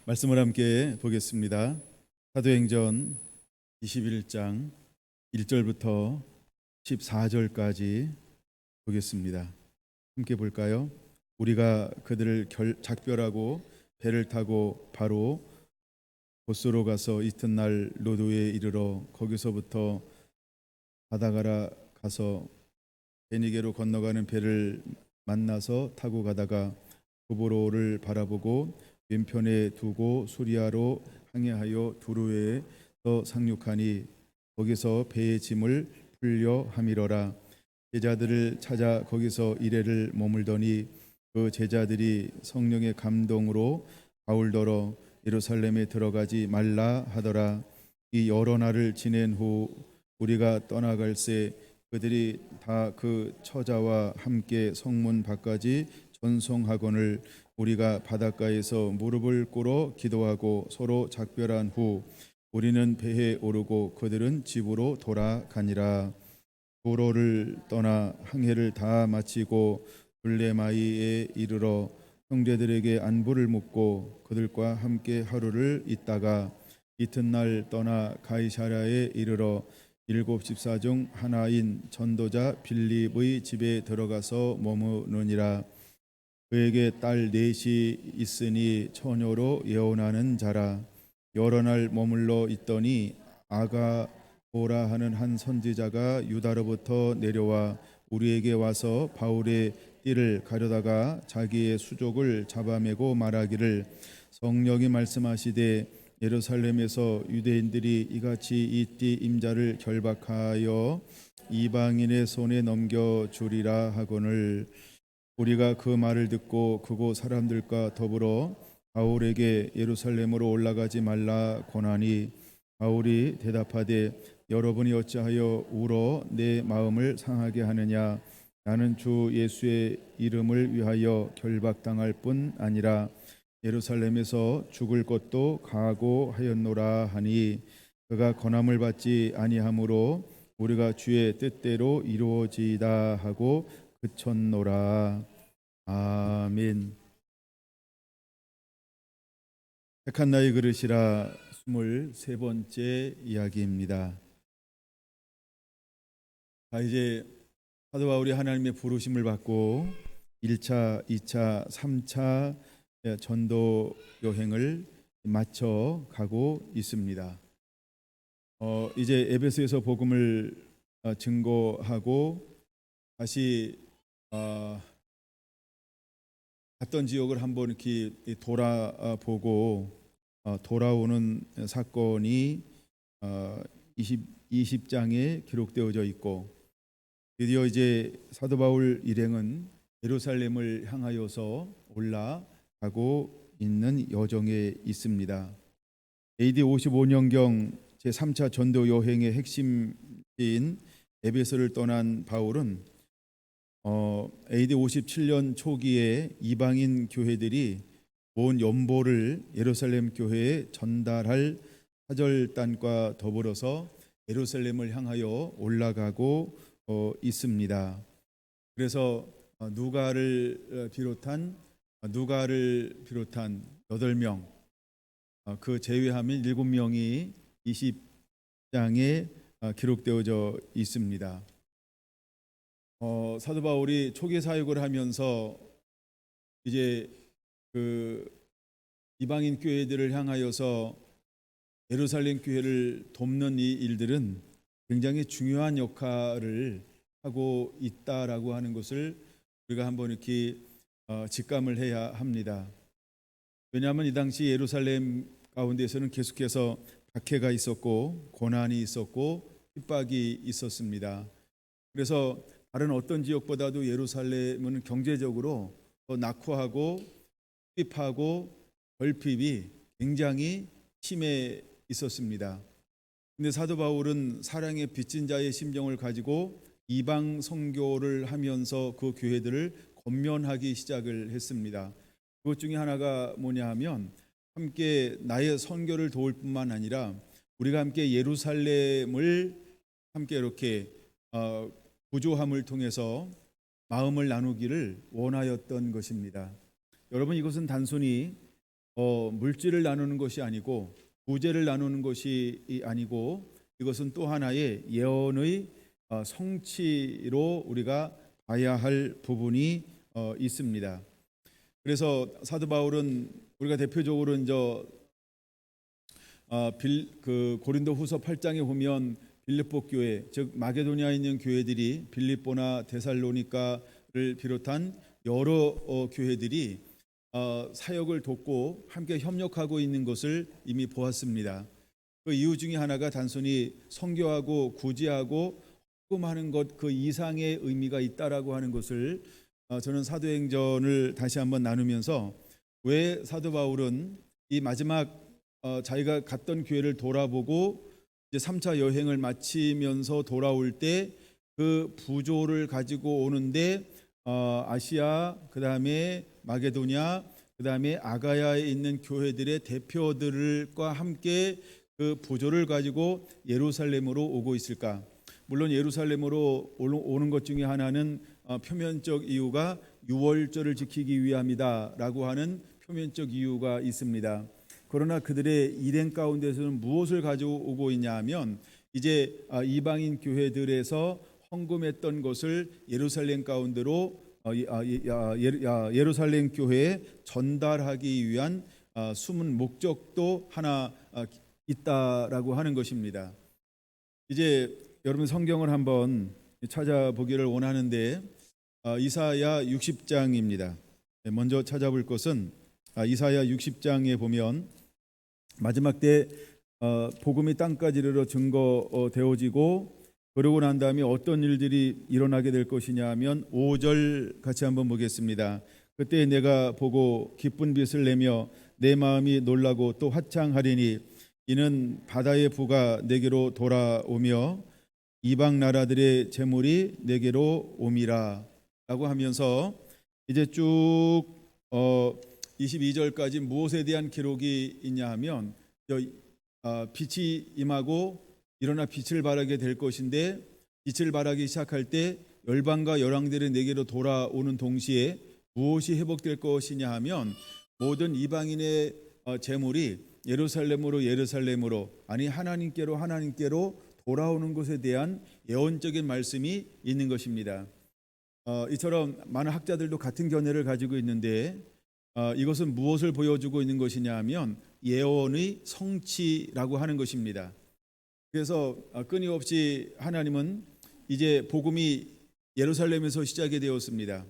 말씀을 함께 보겠습니다. 사도행전 21장 1절부터 14절까지 보겠습니다. 함께 볼까요? 우리가 그들을 작별하고 배를 타고 바로 고스로 가서 이튿날 로도에 이르러 거기서부터 바다가라 가서 베니게로 건너가는 배를 만나서 타고 가다가 고보로를 바라보고 왼편에 두고 수리아로 항해하여 두로에서 상륙하니 거기서 배의 짐을 풀려 함이러라. 제자들을 찾아 거기서 이레를 머물더니 그 제자들이 성령의 감동으로 바울더러 예루살렘에 들어가지 말라 하더라. 이 여러 날을 지낸 후 우리가 떠나갈새 그들이 다 그 처자와 함께 성문 밖까지 전송하거늘 우리가 바닷가에서 무릎을 꿇어 기도하고 서로 작별한 후 우리는 배에 오르고 그들은 집으로 돌아가니라. 도로를 떠나 항해를 다 마치고 블레마이에 이르러 형제들에게 안부를 묻고 그들과 함께 하루를 있다가 이튿날 떠나 가이사랴에 이르러 일곱 집사 중 하나인 전도자 빌립의 집에 들어가서 머무느니라. 그에게 딸 넷이 있으니 처녀로 예언하는 자라. 여러 날 머물러 있더니 아가보라 하는 한 선지자가 유다로부터 내려와 우리에게 와서 바울의 띠를 가려다가 자기의 수족을 잡아매고 말하기를 성령이 말씀하시되 예루살렘에서 유대인들이 이같이 이 띠 임자를 결박하여 이방인의 손에 넘겨주리라 하거늘 우리가 그 말을 듣고 그곳 사람들과 더불어 바울에게 예루살렘으로 올라가지 말라 권하니 바울이 대답하되 여러분이 어찌하여 울어 내 마음을 상하게 하느냐. 나는 주 예수의 이름을 위하여 결박당할 뿐 아니라 예루살렘에서 죽을 것도 각오하였노라 하니 그가 권함을 받지 아니하므로 우리가 주의 뜻대로 이루어지이다 하고 그쳤노라. 아멘. 택한 나의 그릇이라 23번째 이야기입니다. 이제 사도 바울이 하나님의 부르심을 받고 1차, 2차, 3차 전도 여행을 마쳐 가고 있습니다. 이제 에베소에서 복음을 증거하고 다시 갔던 지역을 한번 이렇게 돌아보고 돌아오는 사건이 20장에 기록되어져 있고 드디어 이제 사도 바울 일행은 예루살렘을 향하여서 올라가고 있는 여정에 있습니다. AD 55년경 제3차 전도 여행의 핵심인 에베소를 떠난 바울은 AD 57년 초기에 이방인 교회들이 모은 연보를 예루살렘 교회에 전달할 사절단과 더불어서 예루살렘을 향하여 올라가고 있습니다. 그래서 누가를 비롯한 8명 그 제외하면 7명이 20장에 기록되어져 있습니다. 사도 바울이 초기 사역을 하면서 이제 그 이방인 교회들을 향하여서 예루살렘 교회를 돕는 이 일들은 굉장히 중요한 역할을 하고 있다라고 하는 것을 우리가 한번 이렇게 직감을 해야 합니다. 왜냐하면 이 당시 예루살렘 가운데에서는 계속해서 박해가 있었고 고난이 있었고 핍박이 있었습니다. 그래서 다른 어떤 지역보다도 예루살렘은 경제적으로 더 낙후하고 핍하고 결핍이 굉장히 심해 있었습니다. 근데 사도 바울은 사랑의 빚진 자의 심정을 가지고 이방 선교를 하면서 그 교회들을 권면하기 시작을 했습니다. 그것 중에 하나가 뭐냐 하면 함께 나의 선교를 도울 뿐만 아니라 우리가 함께 예루살렘을 함께 이렇게 구조함을 통해서 마음을 나누기를 원하였던 것입니다. 여러분, 이것은 단순히 물질을 나누는 것이 아니고 부재를 나누는 것이 아니고 이것은 또 하나의 예언의 성취로 우리가 봐야 할 부분이 있습니다. 그래서 사도 바울은 우리가 대표적으로 고린도후서 8장에 보면 빌립보 교회, 즉 마게도냐에 있는 교회들이 빌립보나 데살로니가를 비롯한 여러 교회들이 사역을 돕고 함께 협력하고 있는 것을 이미 보았습니다. 그 이유 중에 하나가 단순히 선교하고 구제하고 헌금하는 것 그 이상의 의미가 있다라고 하는 것을 저는 사도행전을 다시 한번 나누면서 왜 사도 바울은 이 마지막 자기가 갔던 교회를 돌아보고 이제 3차 여행을 마치면서 돌아올 때 그 부조를 가지고 오는데 아시아, 그다음에 마게도냐, 그다음에 아가야에 있는 교회들의 대표들과 함께 그 부조를 가지고 예루살렘으로 오고 있을까? 물론 예루살렘으로 오는 것 중에 하나는 표면적 이유가 유월절을 지키기 위함이다라고 하는 표면적 이유가 있습니다. 그러나 그들의 일행 가운데서는 무엇을 가져오고 있냐 하면 이제 이방인 교회들에서 헌금했던 것을 예루살렘 가운데로 예루살렘 교회에 전달하기 위한 숨은 목적도 하나 있다라고 하는 것입니다. 이제 여러분 성경을 한번 찾아보기를 원하는데 이사야 60장입니다. 먼저 찾아볼 것은 이사야 60장에 보면 마지막 때 복음이 땅까지 이르러 증거되어지고 그러고 난 다음에 어떤 일들이 일어나게 될 것이냐 하면 5절 같이 한번 보겠습니다. 그때 내가 보고 기쁜 빛을 내며 내 마음이 놀라고 또 화창하리니 이는 바다의 부가 내게로 돌아오며 이방 나라들의 재물이 내게로 옴이라 라고 하면서 이제 쭉 22절까지 무엇에 대한 기록이 있냐 하면 빛이 임하고 일어나 빛을 발하게 될 것인데 빛을 발하기 시작할 때 열방과 열왕들이 내게로 돌아오는 동시에 무엇이 회복될 것이냐 하면 모든 이방인의 재물이 예루살렘으로 아니 하나님께로 돌아오는 것에 대한 예언적인 말씀이 있는 것입니다. 이처럼 많은 학자들도 같은 견해를 가지고 있는데 이것은 무엇을 보여주고 있는 것이냐 하면 예언의 성취라고 하는 것입니다. 그래서 끊임없이 하나님은 이제 복음이 예루살렘에서 시작이 되었습니다.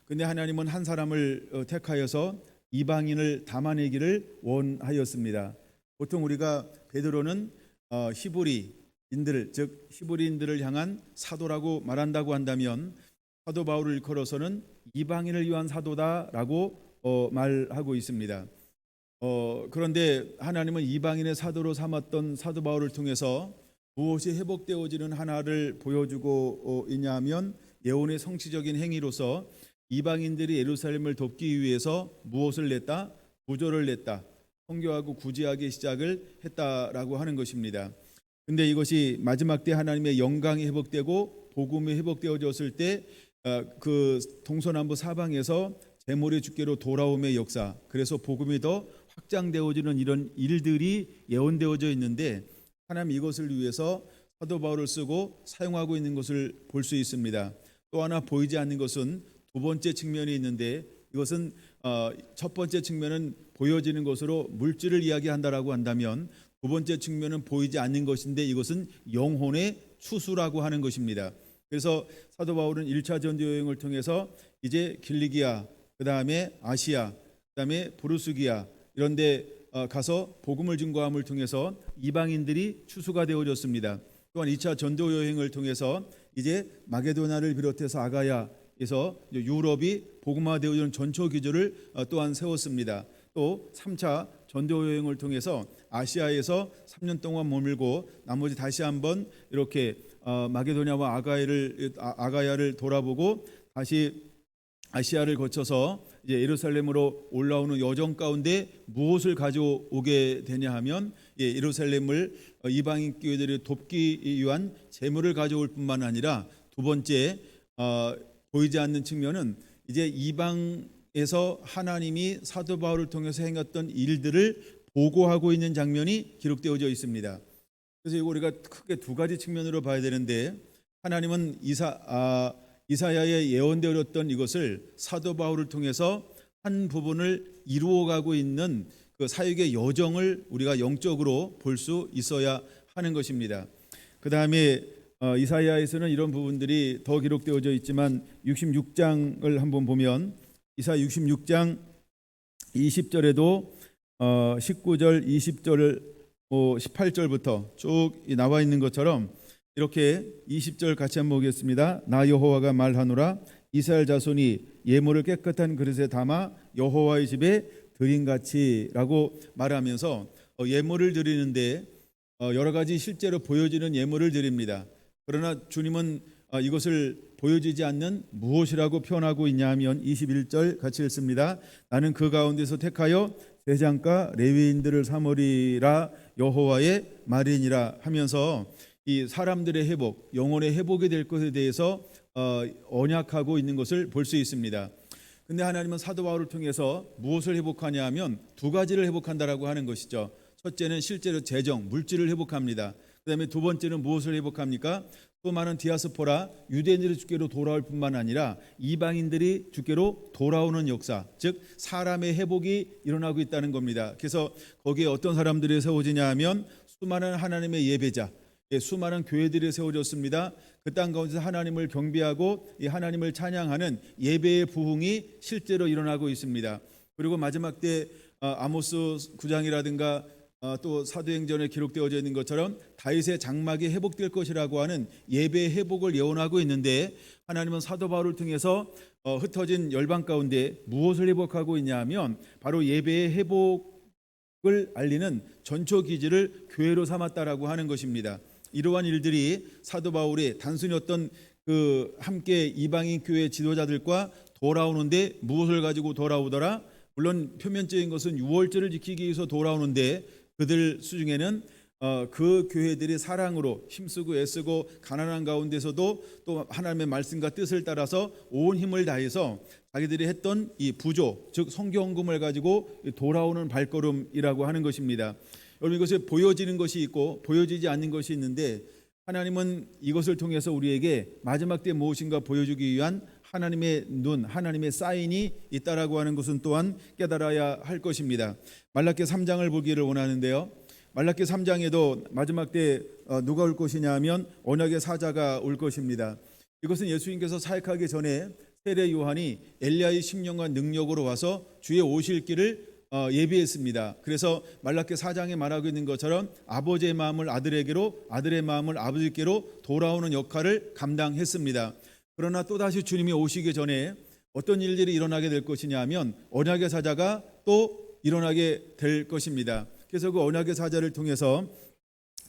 근데 하나님은 한 사람을 택하여서 이방인을 담아내기를 원하였습니다. 보통 우리가 베드로는 히브리인들, 즉 히브리인들을 향한 사도라고 말한다고 한다면 사도 바울을 일컬어서는 이방인을 위한 사도다라고 말하고 있습니다. 그런데 하나님은 이방인의 사도로 삼았던 사도 바울을 통해서 무엇이 회복되어지는 하나를 보여주고 있냐면 예언의 성취적인 행위로서 이방인들이 예루살렘을 돕기 위해서 무엇을 냈다? 부조를 냈다. 선교하고 구제하기 시작을 했다라고 하는 것입니다. 근데 이것이 마지막 때 하나님의 영광이 회복되고 복음이 회복되어졌을 때 그 동서남북 사방에서 재물의 주께로 돌아옴의 역사, 그래서 복음이 더 확장되어지는 이런 일들이 예언되어져 있는데 하나님 이것을 위해서 사도 바울을 쓰고 사용하고 있는 것을 볼 수 있습니다. 또 하나 보이지 않는 것은 두 번째 측면이 있는데 이것은 첫 번째 측면은 보여지는 것으로 물질을 이야기한다라고 한다면 두 번째 측면은 보이지 않는 것인데 이것은 영혼의 추수라고 하는 것입니다. 그래서 사도 바울은 1차 전도 여행을 통해서 이제 길리기아, 그다음에 아시아, 그다음에 부르스기아 이런 데 가서 복음을 증거함을 통해서 이방인들이 추수가 되어졌습니다. 또한 2차 전도 여행을 통해서 이제 마게도나를 비롯해서 아가야에서 유럽이 복음화되어지는 전초 기조를 또한 세웠습니다. 또 3차 전도 여행을 통해서 아시아에서 3년 동안 머물고 나머지 다시 한번 이렇게 마게도냐와 아가야를 돌아보고 다시 아시아를 거쳐서 이제 예루살렘으로 올라오는 여정 가운데 무엇을 가져오게 되냐 하면 예루살렘을 이방인 교회들이 돕기 위한 재물을 가져올 뿐만 아니라 두 번째 보이지 않는 측면은 이제 이방 에서 하나님이 사도 바울을 통해서 행했던 일들을 보고하고 있는 장면이 기록되어져 있습니다. 그래서 이거 우리가 크게 두 가지 측면으로 봐야 되는데, 하나님은 이사야의 예언되었던 이것을 사도 바울을 통해서 한 부분을 이루어가고 있는 그 사역의 여정을 우리가 영적으로 볼 수 있어야 하는 것입니다. 그 다음에 이사야에서는 이런 부분들이 더 기록되어져 있지만 66장을 한번 보면 이사야 66장 20절에도 19절, 20절, 18절부터 쭉 나와 있는 것처럼 이렇게 20절 같이 한번 보겠습니다. 나 여호와가 말하노라 이스라엘 자손이 예물을 깨끗한 그릇에 담아 여호와의 집에 드린같이라고 말하면서 예물을 드리는데 여러 가지 실제로 보여지는 예물을 드립니다. 그러나 주님은 이것을 보여지지 않는 무엇이라고 표현하고 있냐 하면 21절 같이 읽습니다. 나는 그 가운데서 택하여 대장과 레위인들을 삼으리라 여호와의 말이니라 하면서 이 사람들의 회복, 영혼의 회복이 될 것에 대해서 언약하고 있는 것을 볼 수 있습니다. 근데 하나님은 사도 바울을 통해서 무엇을 회복하냐 하면 두 가지를 회복한다라고 하는 것이죠. 첫째는 실제로 재정, 물질을 회복합니다. 그 다음에 두 번째는 무엇을 회복합니까? 또 많은 디아스포라, 유대인들이 주께로 돌아올 뿐만 아니라 이방인들이 주께로 돌아오는 역사, 즉 사람의 회복이 일어나고 있다는 겁니다. 그래서 거기에 어떤 사람들이 세워지냐 하면 수많은 하나님의 예배자, 수많은 교회들이 세워졌습니다. 그 땅 가운데서 하나님을 경배하고 이 하나님을 찬양하는 예배의 부흥이 실제로 일어나고 있습니다. 그리고 마지막 때 아모스 9장이라든가 또 사도행전에 기록되어져 있는 것처럼 다윗의 장막이 회복될 것이라고 하는 예배의 회복을 예언하고 있는데, 하나님은 사도 바울을 통해서 흩어진 열방 가운데 무엇을 회복하고 있냐 하면 바로 예배의 회복을 알리는 전초기지를 교회로 삼았다라고 하는 것입니다. 이러한 일들이 사도 바울이 단순히 어떤 그 함께 이방인 교회 지도자들과 돌아오는데 무엇을 가지고 돌아오더라? 물론 표면적인 것은 유월절을 지키기 위해서 돌아오는데 그들 수중에는 그 교회들이 사랑으로 힘쓰고 애쓰고 가난한 가운데서도 또 하나님의 말씀과 뜻을 따라서 온 힘을 다해서 자기들이 했던 이 부조, 즉 성경금을 가지고 돌아오는 발걸음이라고 하는 것입니다. 여러분, 이것이 보여지는 것이 있고 보여지지 않는 것이 있는데, 하나님은 이것을 통해서 우리에게 마지막 때 무엇인가 보여주기 위한 하나님의 눈, 하나님의 사인이 있다라고 하는 것은 또한 깨달아야 할 것입니다. 말라기 3장을 보기를 원하는데요. 말라기 3장에도 마지막 때 누가 올 것이냐 하면 언약의 사자가 올 것입니다. 이것은 예수님께서 사역하기 전에 세례 요한이 엘리야의 심령과 능력으로 와서 주의 오실 길을 예비했습니다. 그래서 말라기 4장에 말하고 있는 것처럼 아버지의 마음을 아들에게로, 아들의 마음을 아버지께로 돌아오는 역할을 감당했습니다. 그러나 또다시 주님이 오시기 전에 어떤 일들이 일어나게 될 것이냐 하면 언약의 사자가 또 일어나게 될 것입니다. 그래서 그 언약의 사자를 통해서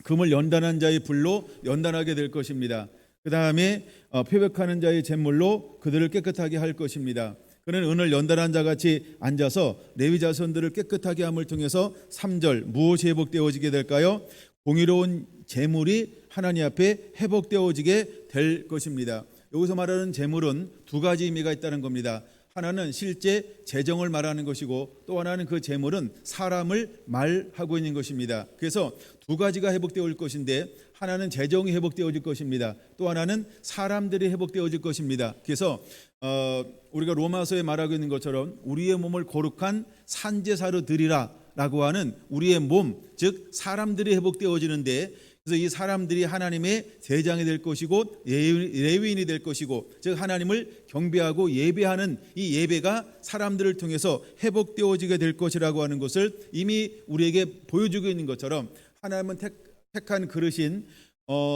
금을 연단한 자의 불로 연단하게 될 것입니다. 그 다음에 표백하는 자의 잿물로 그들을 깨끗하게 할 것입니다. 그는 은을 연단한 자같이 앉아서 레위 자손들을 깨끗하게 함을 통해서 3절 무엇이 회복되어지게 될까요? 공의로운 재물이 하나님 앞에 회복되어지게 될 것입니다. 여기서 말하는 재물은 두 가지 의미가 있다는 겁니다. 하나는 실제 재정을 말하는 것이고 또 하나는 그 재물은 사람을 말하고 있는 것입니다. 그래서 두 가지가 회복되어질 것인데, 하나는 재정이 회복되어질 것입니다. 또 하나는 사람들이 회복되어질 것입니다. 그래서 우리가 로마서에 말하고 있는 것처럼 우리의 몸을 거룩한 산제사로 드리라 라고 하는 우리의 몸, 즉 사람들이 회복되어지는데, 그래서 이 사람들이 하나님의 제장이 될 것이고 레위인이 될 것이고, 즉 하나님을 경배하고 예배하는 이 예배가 사람들을 통해서 회복되어지게 될 것이라고 하는 것을 이미 우리에게 보여주고 있는 것처럼, 하나님은 택한 그릇인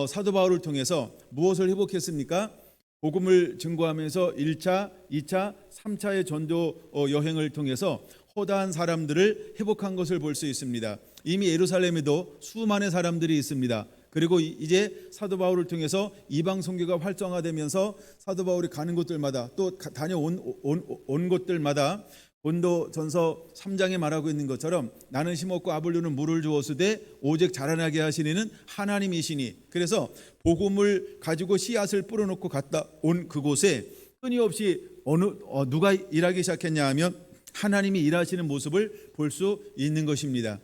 사도 바울을 통해서 무엇을 회복했습니까? 복음을 증거하면서 1차, 2차, 3차의 전도 여행을 통해서 허다한 사람들을 회복한 것을 볼 수 있습니다. 이미 예루살렘에도 수많은 사람들이 있습니다. 그리고 이제 사도 바울을 통해서 이방 선교가 활성화되면서 사도 바울이 가는 곳들마다 또 다녀온 곳들마다 본도전서 3장에 말하고 있는 것처럼 나는 심었고 아볼로는 물을 주었으되 오직 자라나게 하시는 하나님이시니, 그래서 복음을 가지고 씨앗을 뿌려놓고 갔다 온 그곳에 끊임없이 누가 일하기 시작했냐 하면 하나님이 일하시는 모습을 볼 수 있는 것입니다.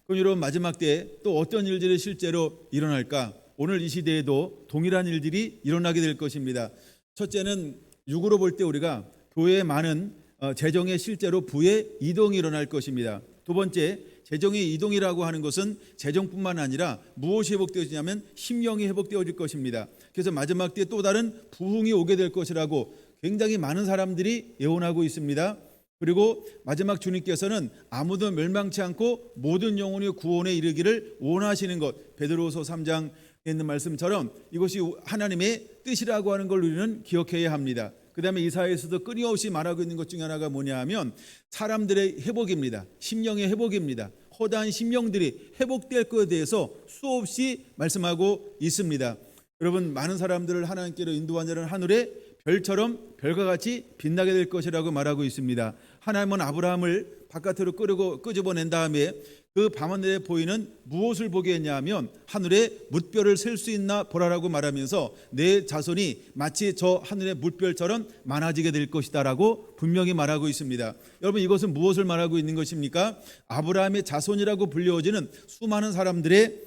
그럼 여러분, 마지막 때에 또 어떤 일들이 실제로 일어날까? 오늘 이 시대에도 동일한 일들이 일어나게 될 것입니다. 첫째는 육으로 볼 때 우리가 교회에 많은 재정의 실제로 부의 이동이 일어날 것입니다. 두 번째, 재정의 이동이라고 하는 것은 재정뿐만 아니라 무엇이 회복되어지냐면 심령이 회복되어질 것입니다. 그래서 마지막 때에 또 다른 부흥이 오게 될 것이라고 굉장히 많은 사람들이 예언하고 있습니다. 그리고 마지막 주님께서는 아무도 멸망치 않고 모든 영혼의 구원에 이르기를 원하시는 것, 베드로서 3장에 있는 말씀처럼 이것이 하나님의 뜻이라고 하는 걸 우리는 기억해야 합니다. 그 다음에 이사야에서도 끊임없이 말하고 있는 것 중에 하나가 뭐냐 하면 사람들의 회복입니다. 심령의 회복입니다. 허다한 심령들이 회복될 것에 대해서 수없이 말씀하고 있습니다. 여러분, 많은 사람들을 하나님께로 인도한 자는 하늘에 별처럼 별과 같이 빛나게 될 것이라고 말하고 있습니다. 하나님은 아브라함을 바깥으로 끄집어낸 다음에 그 밤하늘에 보이는 무엇을 보게 했냐 하면 하늘에 뭇별을 셀 수 있나 보라라고 말하면서 내 자손이 마치 저 하늘의 뭇별처럼 많아지게 될 것이다 라고 분명히 말하고 있습니다. 여러분, 이것은 무엇을 말하고 있는 것입니까? 아브라함의 자손이라고 불려지는 수많은 사람들의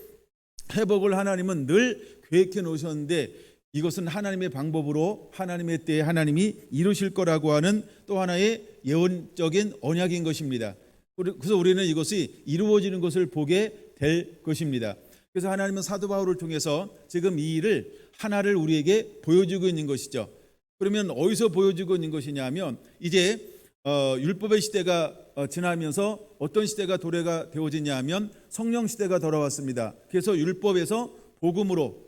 회복을 하나님은 늘 계획해 놓으셨는데 이것은 하나님의 방법으로 하나님의 때에 하나님이 이루실 거라고 하는 또 하나의 예언적인 언약인 것입니다. 그래서 우리는 이것이 이루어지는 것을 보게 될 것입니다. 그래서 하나님은 사도 바울을 통해서 지금 이 일을 하나를 우리에게 보여주고 있는 것이죠. 그러면 어디서 보여주고 있는 것이냐 하면 이제 율법의 시대가 지나면서 어떤 시대가 도래가 되어지냐 하면 성령 시대가 돌아왔습니다. 그래서 율법에서 복음으로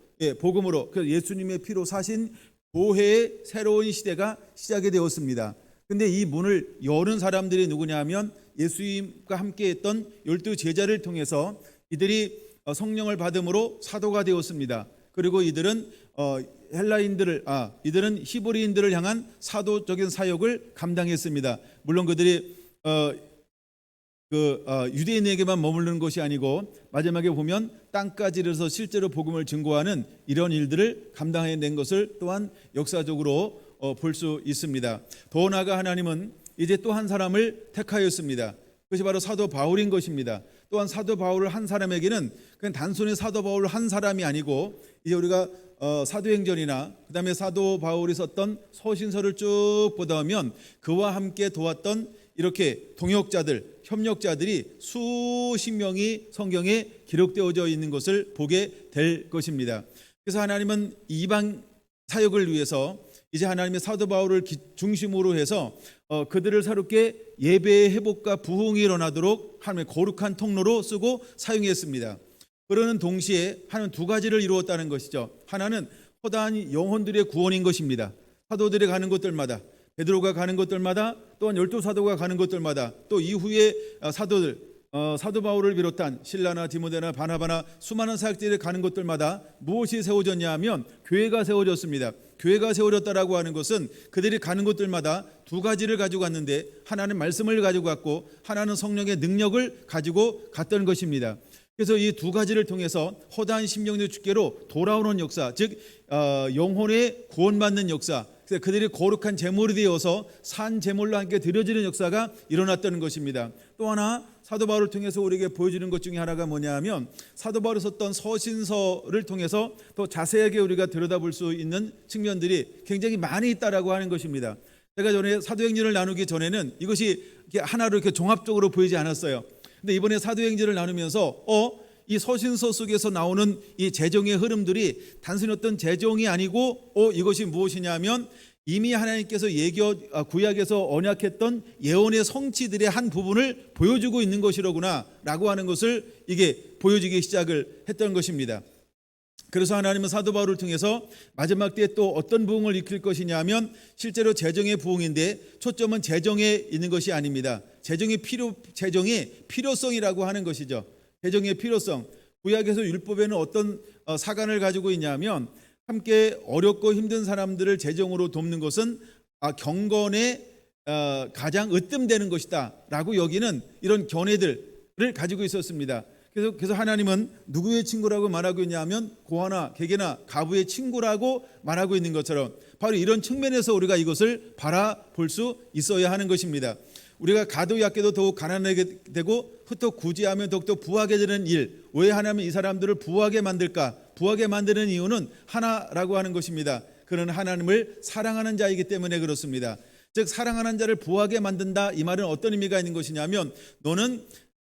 그래서 예수님의 피로 사신 교회의 새로운 시대가 시작이 되었습니다. 근데 이 문을 여는 사람들이 누구냐 하면 예수님과 함께 했던 12 제자를 통해서 이들이 성령을 받음으로 사도가 되었습니다. 그리고 이들은 이들은 히브리인들을 향한 사도적인 사역을 감당했습니다. 물론 그들이 유대인에게만 머무르는 것이 아니고 마지막에 보면 땅까지 이르러서 실제로 복음을 증거하는 이런 일들을 감당해낸 것을 또한 역사적으로 볼 수 있습니다. 더 나아가 하나님은 이제 또 한 사람을 택하였습니다. 그것이 바로 사도 바울인 것입니다. 또한 사도 바울을 한 사람에게는 그냥 단순히 사도 바울 한 사람이 아니고 이제 우리가 사도행전이나 그 다음에 사도 바울이 썼던 서신서를 쭉 보다 보면 그와 함께 도왔던 이렇게 동역자들, 협력자들이 수십 명이 성경에 기록되어져 있는 것을 보게 될 것입니다. 그래서 하나님은 이방 사역을 위해서 이제 하나님의 사도 바울을 중심으로 해서 그들을 새롭게 예배의 회복과 부흥이 일어나도록 하나님의 거룩한 통로로 쓰고 사용했습니다. 그러는 동시에 하나는 두 가지를 이루었다는 것이죠. 하나는 허다한 영혼들의 구원인 것입니다. 사도들이 가는 곳들마다, 베드로가 가는 곳들마다, 또한 12 사도가 가는 곳들마다, 또 이후에 사도들, 사도 바울을 비롯한 실라나 디모데나 바나바나 수많은 사역자들이 가는 곳들마다 무엇이 세워졌냐 하면 교회가 세워졌습니다. 교회가 세워졌다라고 하는 것은 그들이 가는 곳들마다 두 가지를 가지고 갔는데 하나는 말씀을 가지고 갔고 하나는 성령의 능력을 가지고 갔던 것입니다. 그래서 이 두 가지를 통해서 허다한 심령의 주께로 돌아오는 역사, 즉 영혼의 구원받는 역사, 그래서 그들이 거룩한 제물이 되어서 산 제물로 함께 드려지는 역사가 일어났다는 것입니다. 또 하나 사도 바울을 통해서 우리에게 보여주는 것 중에 하나가 뭐냐 하면 사도 바울이 썼던 서신서를 통해서 더 자세하게 우리가 들여다볼 수 있는 측면들이 굉장히 많이 있다라고 하는 것입니다. 제가 전에 사도행전을 나누기 전에는 이것이 하나로 이렇게 종합적으로 보이지 않았어요. 근데 이번에 사도행전을 나누면서 이 서신서 속에서 나오는 이 재정의 흐름들이 단순히 어떤 재정이 아니고 이것이 무엇이냐면 이미 하나님께서 구약에서 언약했던 예언의 성취들의 한 부분을 보여주고 있는 것이로구나 라고 하는 것을 이게 보여주기 시작을 했던 것입니다. 그래서 하나님은 사도 바울을 통해서 마지막 때에 또 어떤 부흥을 일으킬 것이냐 하면 실제로 재정의 부흥인데 초점은 재정에 있는 것이 아닙니다. 재정의 필요성이라고 하는 것이죠. 재정의 필요성. 구약에서 율법에는 어떤 사관을 가지고 있냐면 함께 어렵고 힘든 사람들을 재정으로 돕는 것은 경건에 가장 으뜸되는 것이다 라고 여기는 이런 견해들을 가지고 있었습니다. 그래서 하나님은 누구의 친구라고 말하고 있냐면 고아나 개개나 가부의 친구라고 말하고 있는 것처럼 바로 이런 측면에서 우리가 이것을 바라볼 수 있어야 하는 것입니다. 우리가 가도 약게도 더욱 가난하게 되고 흩어 구제하면 더욱더 부하게 되는 일, 왜 하나님은 이 사람들을 부하게 만들까? 부하게 만드는 이유는 하나라고 하는 것입니다. 그는 하나님을 사랑하는 자이기 때문에 그렇습니다. 즉 사랑하는 자를 부하게 만든다, 이 말은 어떤 의미가 있는 것이냐면 너는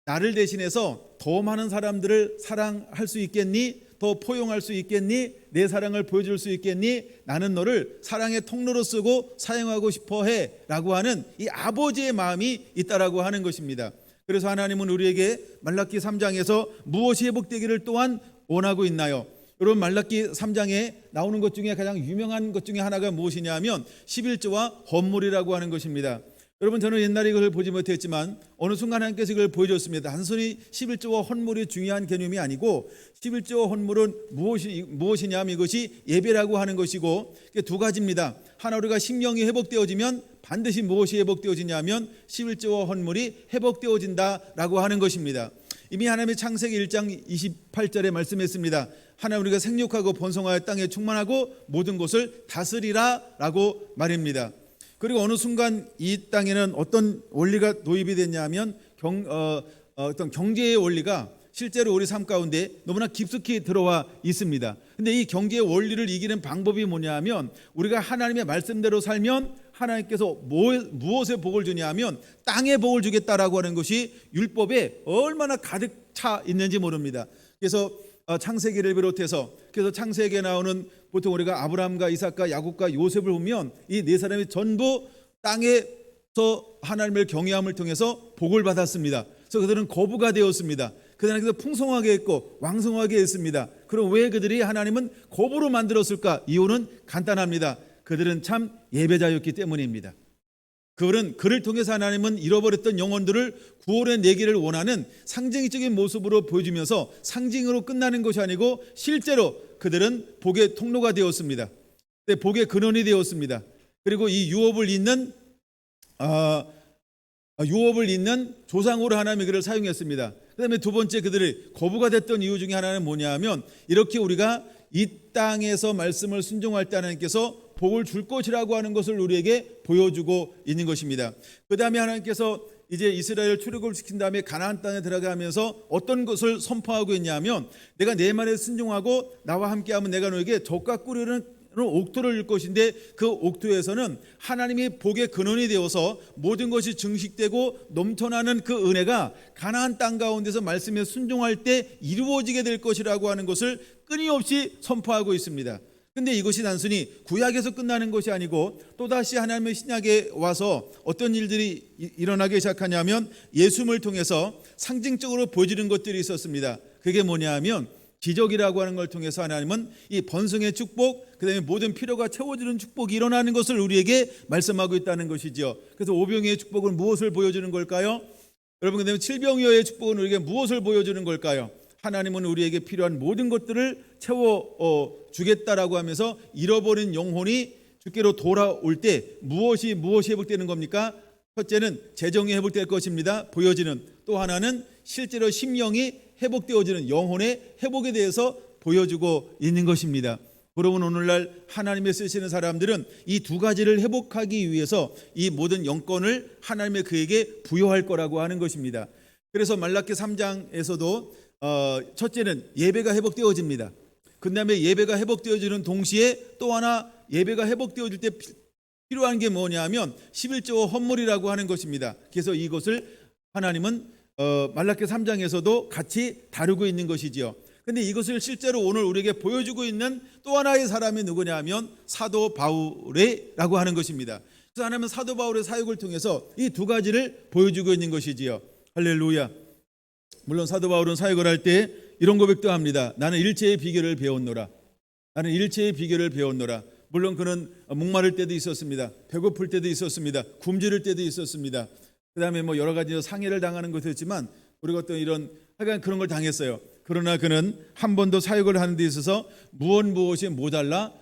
나를 대신해서 더 많은 사람들을 사랑할 수 있겠니? 더 포용할 수 있겠니? 내 사랑을 보여줄 수 있겠니? 나는 너를 사랑의 통로로 쓰고 사용하고 싶어해 라고 하는 이 아버지의 마음이 있다라고 하는 것입니다. 그래서 하나님은 우리에게 말라기 3장에서 무엇이 회복되기를 또한 원하고 있나요? 여러분, 말라기 3장에 나오는 것 중에 가장 유명한 것 중에 하나가 무엇이냐 하면 11조와 헌물이라고 하는 것입니다. 여러분, 저는 옛날에 이걸 보지 못했지만 어느 순간 하나님께서 이걸 보여줬습니다. 단순히 11조와 헌물이 중요한 개념이 아니고 11조와 헌물은 무엇이냐면 이것이 예배라고 하는 것이고 두 가지입니다. 하나, 우리가 심령이 회복되어지면 반드시 무엇이 회복되어지냐면 11조와 헌물이 회복되어진다라고 하는 것입니다. 이미 하나님의 창세기 1장 28절에 말씀했습니다. 하나님 우리가 생육하고 번성하여 땅에 충만하고 모든 것을 다스리라 라고 말입니다. 그리고 어느 순간 이 땅에는 어떤 원리가 도입이 됐냐면 어떤 경제의 원리가 실제로 우리 삶 가운데 너무나 깊숙이 들어와 있습니다. 근데 이 경제의 원리를 이기는 방법이 뭐냐면 우리가 하나님의 말씀대로 살면 하나님께서 무엇에 복을 주냐면 땅에 복을 주겠다라고 하는 것이 율법에 얼마나 가득 차 있는지 모릅니다. 그래서 창세기를 비롯해서 그래서 창세기에 나오는 보통 우리가 아브라함과 이삭과 야곱과 요셉을 보면 이 네 사람이 전부 땅에서 하나님을 경외함을 통해서 복을 받았습니다. 그래서 그들은 거부가 되었습니다. 그들은 풍성하게 했고 왕성하게 했습니다. 그럼 왜 그들이 하나님은 거부로 만들었을까? 이유는 간단합니다. 그들은 참 예배자였기 때문입니다. 그를 통해서 하나님은 잃어버렸던 영혼들을 구원해 내기를 원하는 상징적인 모습으로 보여주면서 상징으로 끝나는 것이 아니고 실제로 그들은 복의 통로가 되었습니다. 복의 근원이 되었습니다. 그리고 이 유업을 잇는 조상으로 하나님이 그를 사용했습니다. 그 다음에 두 번째, 그들이 거부가 됐던 이유 중에 하나는 뭐냐 하면 이렇게 우리가 이 땅에서 말씀을 순종할 때 하나님께서 복을 줄 것이라고 하는 것을 우리에게 보여주고 있는 것입니다. 그 다음에 하나님께서 이제 이스라엘을 출애굽을 시킨 다음에 가나안 땅에 들어가면서 어떤 것을 선포하고 있냐면 내가 내 말에 순종하고 나와 함께하면 내가 너에게 젖과 꿀이라는 옥토를 줄 것인데 그 옥토에서는 하나님이 복의 근원이 되어서 모든 것이 증식되고 넘쳐나는 그 은혜가 가나안 땅 가운데서 말씀에 순종할 때 이루어지게 될 것이라고 하는 것을 끊임없이 선포하고 있습니다. 근데 이것이 단순히 구약에서 끝나는 것이 아니고 또다시 하나님의 신약에 와서 어떤 일들이 일어나기 시작하냐면 예수님을 통해서 상징적으로 보여지는 것들이 있었습니다. 그게 뭐냐 하면 기적이라고 하는 걸 통해서 하나님은 이 번성의 축복, 그 다음에 모든 필요가 채워지는 축복이 일어나는 것을 우리에게 말씀하고 있다는 것이죠. 그래서 오병이의 축복은 무엇을 보여주는 걸까요? 여러분, 그 다음에 칠병이어의 축복은 우리에게 무엇을 보여주는 걸까요? 하나님은 우리에게 필요한 모든 것들을 채워주겠다라고 하면서 잃어버린 영혼이 주께로 돌아올 때 무엇이 회복되는 겁니까? 첫째는 재정이 회복될 것입니다. 보여지는. 또 하나는 실제로 심령이 회복되어지는 영혼의 회복에 대해서 보여주고 있는 것입니다. 그러면 오늘날 하나님의 쓰시는 사람들은 이 두 가지를 회복하기 위해서 이 모든 영권을 하나님의 그에게 부여할 거라고 하는 것입니다. 그래서 말라기 3장에서도 첫째는 예배가 회복되어집니다. 그 다음에 예배가 회복되어지는 동시에 또 하나 예배가 회복되어질 때 필요한 게 뭐냐면 11조 헌물이라고 하는 것입니다. 그래서 이것을 하나님은 말라기 3장에서도 같이 다루고 있는 것이지요. 근데 이것을 실제로 오늘 우리에게 보여주고 있는 또 하나의 사람이 누구냐 하면 사도 바울이라고 하는 것입니다. 그래서 하나님은 사도 바울의 사역을 통해서 이 두 가지를 보여주고 있는 것이지요. 할렐루야. 물론 사도 바울은 사역을 할 때 이런 고백도 합니다. 나는 일체의 비결을 배웠노라. 나는 일체의 비결을 배웠노라. 물론 그는 목마를 때도 있었습니다. 배고플 때도 있었습니다. 굶주릴 때도 있었습니다. 그 다음에 여러 가지 상해를 당하는 것도 있지만 우리가 어떤 이런 하여간 그런 걸 당했어요. 그러나 그는 한 번도 사역을 하는 데 있어서 무엇이 모자라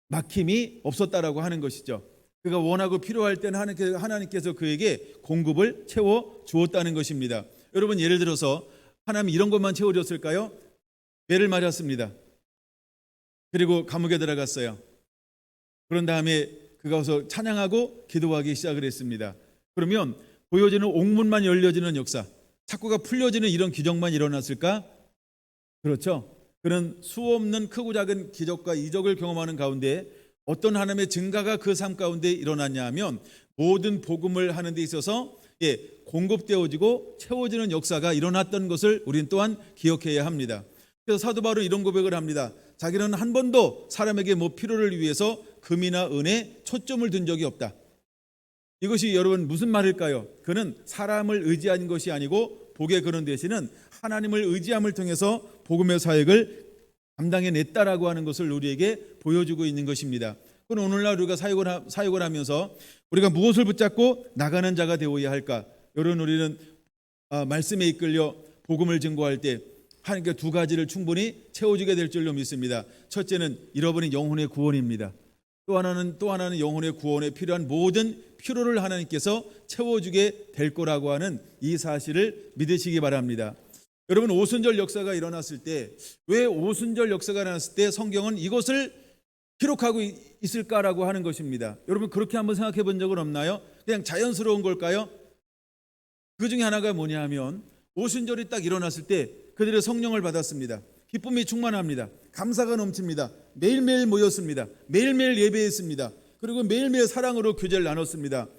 막힘이 없었다라고 하는 것이죠. 그가 원하고 필요할 때는 하나님께서 그에게 공급을 채워 주었다는 것입니다. 여러분, 예를 들어서 하나님이 이런 것만 채워줬을까요? 매를 맞았습니다. 그리고 감옥에 들어갔어요. 그런 다음에 그가 가서 찬양하고 기도하기 시작을 했습니다. 그러면 보여지는 옥문만 열려지는 역사, 착고가 풀려지는 이런 기적만 일어났을까? 그렇죠. 그런 수없는 크고 작은 기적과 이적을 경험하는 가운데 어떤 하나님의 증가가 그 삶 가운데 일어났냐 하면 모든 복음을 하는 데 있어서 공급되어지고 채워지는 역사가 일어났던 것을 우리는 또한 기억해야 합니다. 그래서 사도 바울은 이런 고백을 합니다. 자기는 한 번도 사람에게 필요를 위해서 금이나 은에 초점을 둔 적이 없다. 이것이 여러분 무슨 말일까요? 그는 사람을 의지한 것이 아니고 복의 근원 되시는 하나님을 의지함을 통해서 복음의 사역을 감당해냈다라고 하는 것을 우리에게 보여주고 있는 것입니다. 그럼 오늘날 우리가 사역을 하면서 우리가 무엇을 붙잡고 나가는 자가 되어야 할까? 여러분, 우리는 말씀에 이끌려 복음을 증거할 때 하나님께 두 가지를 충분히 채워주게 될 줄로 믿습니다. 첫째는 잃어버린 영혼의 구원입니다. 또 하나는 영혼의 구원에 필요한 모든 필요를 하나님께서 채워주게 될 거라고 하는 이 사실을 믿으시기 바랍니다. 여러분, 오순절 역사가 일어났을 때, 왜 오순절 역사가 일어났을 때 성경은 이것을 기록하고 있을까라고 하는 것입니다. 여러분, 그렇게 한번 생각해 본 적은 없나요? 그냥 자연스러운 걸까요? 그 중에 하나가 뭐냐 하면 오순절이 딱 일어났을 때 그들의 성령을 받았습니다. 기쁨이 충만합니다. 감사가 넘칩니다. 매일매일 모였습니다. 매일매일 예배했습니다. 그리고 매일매일 사랑으로 교제를 나눴습니다.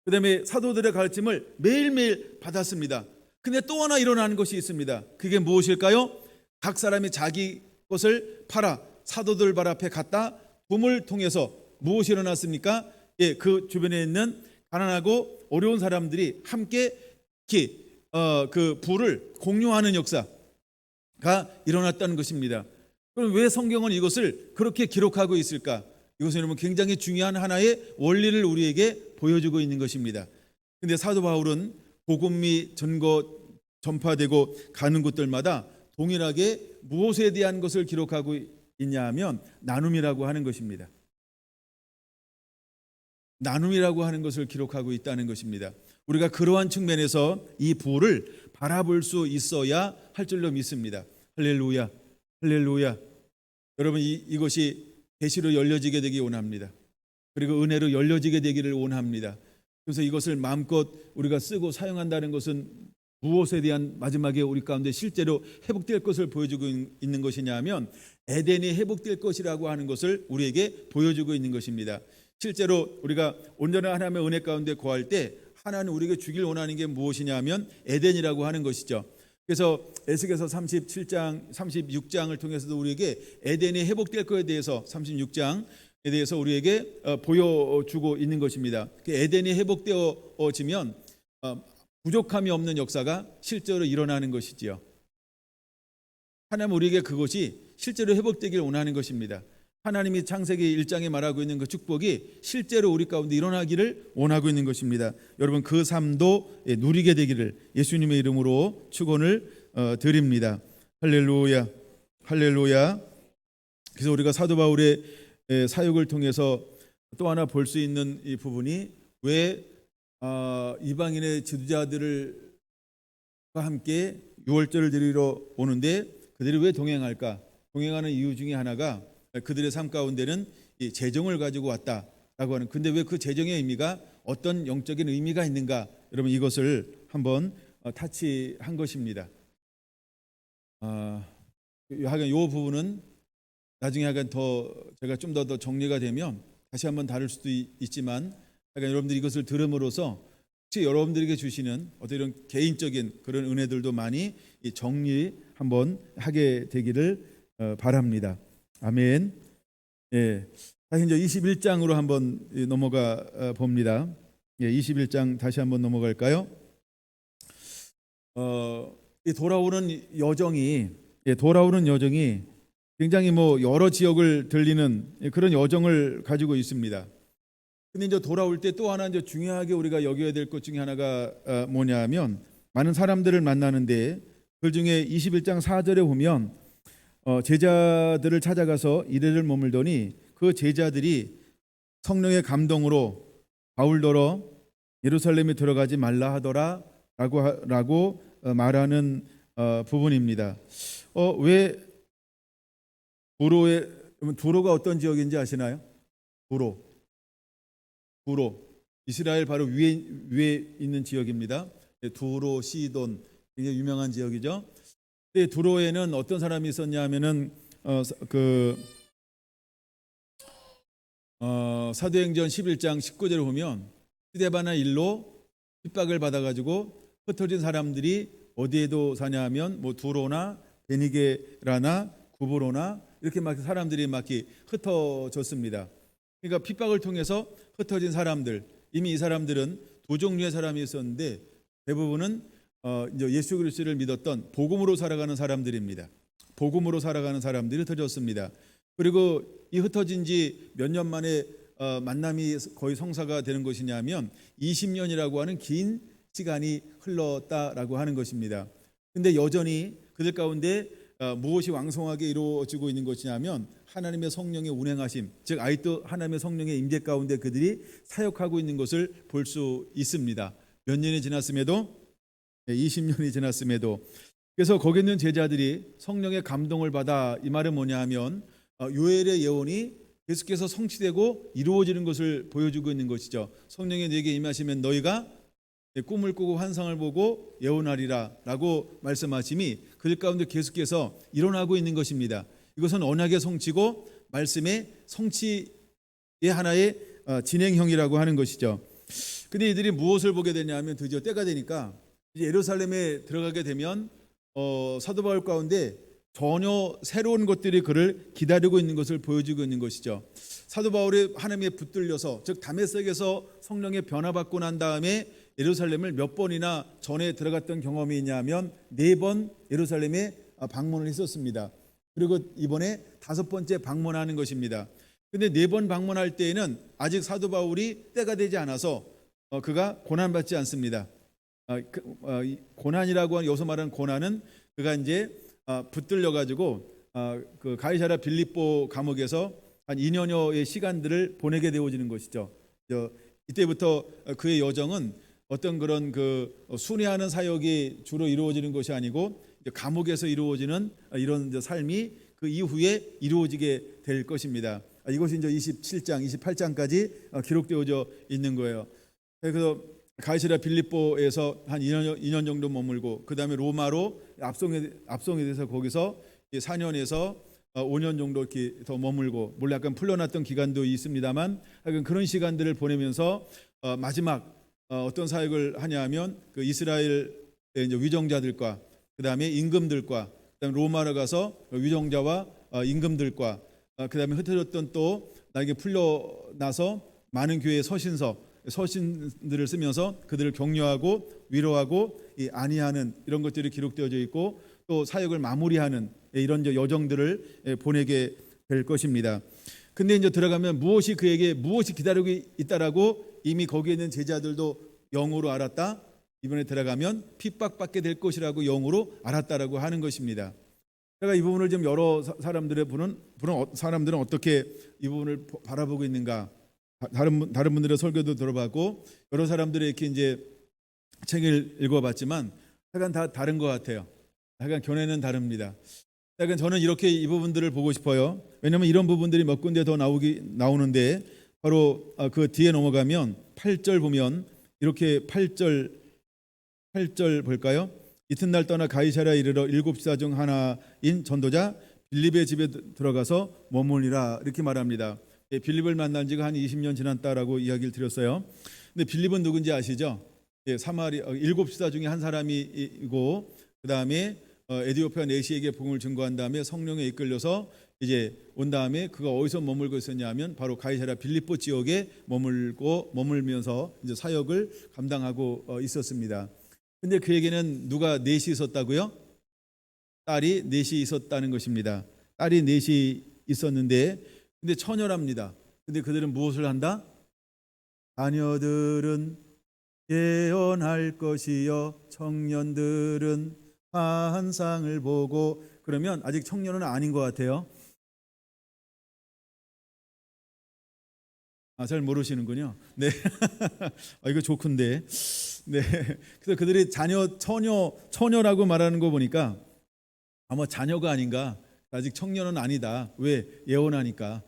그 다음에 사도들의 가르침을 매일매일 받았습니다. 근데 또 하나 일어나는 것이 있습니다. 그게 무엇일까요? 각 사람이 자기 것을 팔아 사도들 발 앞에 갖다 봄을 통해서 무엇이 일어났습니까? 그 주변에 있는 가난하고 어려운 사람들이 함께 그 부를 공유하는 역사가 일어났다는 것입니다. 그럼 왜 성경은 이것을 그렇게 기록하고 있을까? 이것은 여러분 굉장히 중요한 하나의 원리를 우리에게 보여주고 있는 것입니다. 그런데 사도 바울은 복음이 전파되고 가는 곳들마다 동일하게 무엇에 대한 것을 기록하고 있냐 하면 나눔이라고 하는 것입니다. 나눔이라고 하는 것을 기록하고 있다는 것입니다. 우리가 그러한 측면에서 이 부를 바라볼 수 있어야 할 줄로 믿습니다. 할렐루야, 할렐루야. 여러분, 이것이 계시로 열려지게 되기 원합니다. 그리고 은혜로 열려지게 되기를 원합니다. 그래서 이것을 마음껏 우리가 쓰고 사용한다는 것은 무엇에 대한 마지막에 우리 가운데 실제로 회복될 것을 보여주고 있는 것이냐 하면 에덴이 회복될 것이라고 하는 것을 우리에게 보여주고 있는 것입니다. 실제로 우리가 온전한 하나님의 은혜 가운데 거할 때 하나님 우리에게 주길 원하는 게 무엇이냐 하면 에덴이라고 하는 것이죠. 그래서 에스겔서 37장, 36장을 통해서도 우리에게 에덴이 회복될 것에 대해서 36장에 대해서 우리에게 보여주고 있는 것입니다. 에덴이 회복되어지면 부족함이 없는 역사가 실제로 일어나는 것이지요. 하나님 우리에게 그것이 실제로 회복되기를 원하는 것입니다. 하나님이 창세기 1장에 말하고 있는 그 축복이 실제로 우리 가운데 일어나기를 원하고 있는 것입니다. 여러분, 그 삶도 누리게 되기를 예수님의 이름으로 축원을 드립니다. 할렐루야, 할렐루야. 그래서 우리가 사도 바울의 사역을 통해서 또 하나 볼 수 있는 이 부분이 왜 이방인의 지도자들과 함께 유월절을 드리러 오는데 그들이 왜 동행할까? 동행하는 이유 중에 하나가 그들의 삶 가운데는 이 재정을 가지고 왔다라고 하는. 근데 왜 그 재정의 의미가 어떤 영적인 의미가 있는가? 여러분, 이것을 한번 타치한 것입니다. 하여간 이 부분은 나중에 하여간 더 제가 좀 더 정리가 되면 다시 한번 다룰 수도 있지만, 하여간 여러분들이 이것을 들음으로써 혹시 여러분들에게 주시는 어떤 이런 개인적인 그런 은혜들도 많이 정리 한번 하게 되기를 바랍니다. 아멘. 예. 다시 이제 21장으로 한번 넘어가 봅니다. 예, 21장 다시 한번 넘어갈까요? 돌아오는 여정이 굉장히 여러 지역을 들리는 그런 여정을 가지고 있습니다. 근데 이제 돌아올 때 또 하나 이제 중요하게 우리가 여겨야 될 것 중에 하나가 뭐냐면 많은 사람들을 만나는데 그 중에 21장 4절에 보면 제자들을 찾아가서 이르를 머물더니 그 제자들이 성령의 감동으로 바울더러 예루살렘에 들어가지 말라 하더라 라고 말하는 부분입니다. 왜 두로가 어떤 지역인지 아시나요? 두로 이스라엘 바로 위에 있는 지역입니다. 두로, 시돈 굉장히 유명한 지역이죠. 두로에는 어떤 사람이 있었냐면은 사도행전 11장 19절을 보면 스데반의 일로 핍박을 받아가지고 흩어진 사람들이 어디에도 사냐하면 뭐 두로나 베니게라나 구브로나 이렇게 막 사람들이 막 흩어졌습니다. 그러니까 핍박을 통해서 흩어진 사람들, 이미 이 사람들은 두 종류의 사람이 있었는데 대부분은 이제 예수 그리스도를 믿었던 복음으로 살아가는 사람들입니다. 복음으로 살아가는 사람들이 흩어졌습니다. 그리고 이 흩어진 지 몇 년 만에 만남이 거의 성사가 되는 것이냐면 20년이라고 하는 긴 시간이 흘렀다라고 하는 것입니다. 근데 여전히 그들 가운데 무엇이 왕성하게 이루어지고 있는 것이냐면 하나님의 성령의 운행하심, 즉 아직도 하나님의 성령의 임재 가운데 그들이 사역하고 있는 것을 볼 수 있습니다. 몇 년이 지났음에도 20년이 지났음에도 그래서 거기 있는 제자들이 성령의 감동을 받아 이 말은 뭐냐 하면 요엘의 예언이 계속해서 성취되고 이루어지는 것을 보여주고 있는 것이죠. 성령이 네게 임하시면 너희가 꿈을 꾸고 환상을 보고 예언하리라 라고 말씀하심이 그들 가운데 계속해서 일어나고 있는 것입니다. 이것은 언약의 성취고 말씀의 성취의 하나의 진행형이라고 하는 것이죠. 근데 이들이 무엇을 보게 되냐면 드디어 때가 되니까 이제 예루살렘에 들어가게 되면 사도 바울 가운데 전혀 새로운 것들이 그를 기다리고 있는 것을 보여주고 있는 것이죠. 사도 바울이 하나님에 붙들려서 즉 다메섹에서 성령의 변화받고 난 다음에 예루살렘을 몇 번이나 전에 들어갔던 경험이 있냐면 4번 예루살렘에 방문을 했었습니다. 그리고 이번에 5번째 방문하는 것입니다. 근데 4번 방문할 때에는 아직 사도 바울이 때가 되지 않아서 그가 고난받지 않습니다. 고난이라고 하는 여기서 말하는 고난은 그가 이제 붙들려 가지고 그 가이사랴 빌립보 감옥에서 한 2년여의 시간들을 보내게 되어지는 것이죠. 이때부터 그의 여정은 어떤 그런 그 순회하는 사역이 주로 이루어지는 것이 아니고 감옥에서 이루어지는 이런 삶이 그 이후에 이루어지게 될 것입니다. 이것이 이제 27장, 28장까지 기록되어져 있는 거예요. 그래서 가이사랴 빌립보에서 한 2년 정도 머물고 그 다음에 로마로 압송이 돼서 거기서 4년에서 5년 정도 이렇게 더 머물고 물론 약간 풀려났던 기간도 있습니다만 그런 시간들을 보내면서 마지막 어떤 사역을 하냐면 그 이스라엘의 이제 위정자들과 그 다음에 임금들과 그다음에 로마로 가서 위정자와 임금들과 그 다음에 흩어졌던 또 나에게 풀려나서 많은 교회의 서신들을 쓰면서 그들을 격려하고 위로하고 안위하는 이런 것들이 기록되어져 있고 또 사역을 마무리하는 이런 여정들을 보내게 될 것입니다. 근데 이제 들어가면 그에게 무엇이 기다리고 있다라고 이미 거기에 있는 제자들도 영으로 알았다. 이번에 들어가면 핍박받게 될 것이라고 영으로 알았다라고 하는 것입니다. 제가 이 부분을 좀 여러 사람들은 어떻게 이 부분을 바라보고 있는가? 다른 분들의 설교도 들어봤고 여러 사람들의 이렇게 이제 책을 읽어봤지만 약간 다 다른 것 같아요. 약간 견해는 다릅니다. 약간 저는 이렇게 이 부분들을 보고 싶어요. 왜냐하면 이런 부분들이 몇 군데 더 나오는데 바로 그 뒤에 넘어가면 8절 보면 이렇게 8절 볼까요? 이튿날 떠나 가이사랴 이르러 7지사 중 하나인 전도자 빌립의 집에 들어가서 머물리라 이렇게 말합니다. 빌립을 만난 지가 한 20년 지났다라고 이야기를 드렸어요. 근데 빌립은 누군지 아시죠? 사마리 7지사 중에 한 사람이고 그 다음에 에디오피아 내시에게 복음을 증거한 다음에 성령에 이끌려서 이제 온 다음에 그가 어디서 머물고 있었냐면 바로 가이사랴 빌립보 지역에 머물면서 이제 사역을 감당하고 있었습니다. 근데 그에게는 누가 넷이 있었다고요? 딸이 넷이 있었다는 것입니다. 딸이 넷이 있었는데 근데 처녀랍니다. 근데 그들은 무엇을 한다? 자녀들은 예언할 것이요 청년들은 환상을 보고 그러면 아직 청년은 아닌 것 같아요. 잘 모르시는군요. 네. 이거 좋군데. 네. 그래서 그들이 처녀라고 말하는 거 보니까 아마 자녀가 아닌가. 아직 청년은 아니다. 왜? 예언하니까.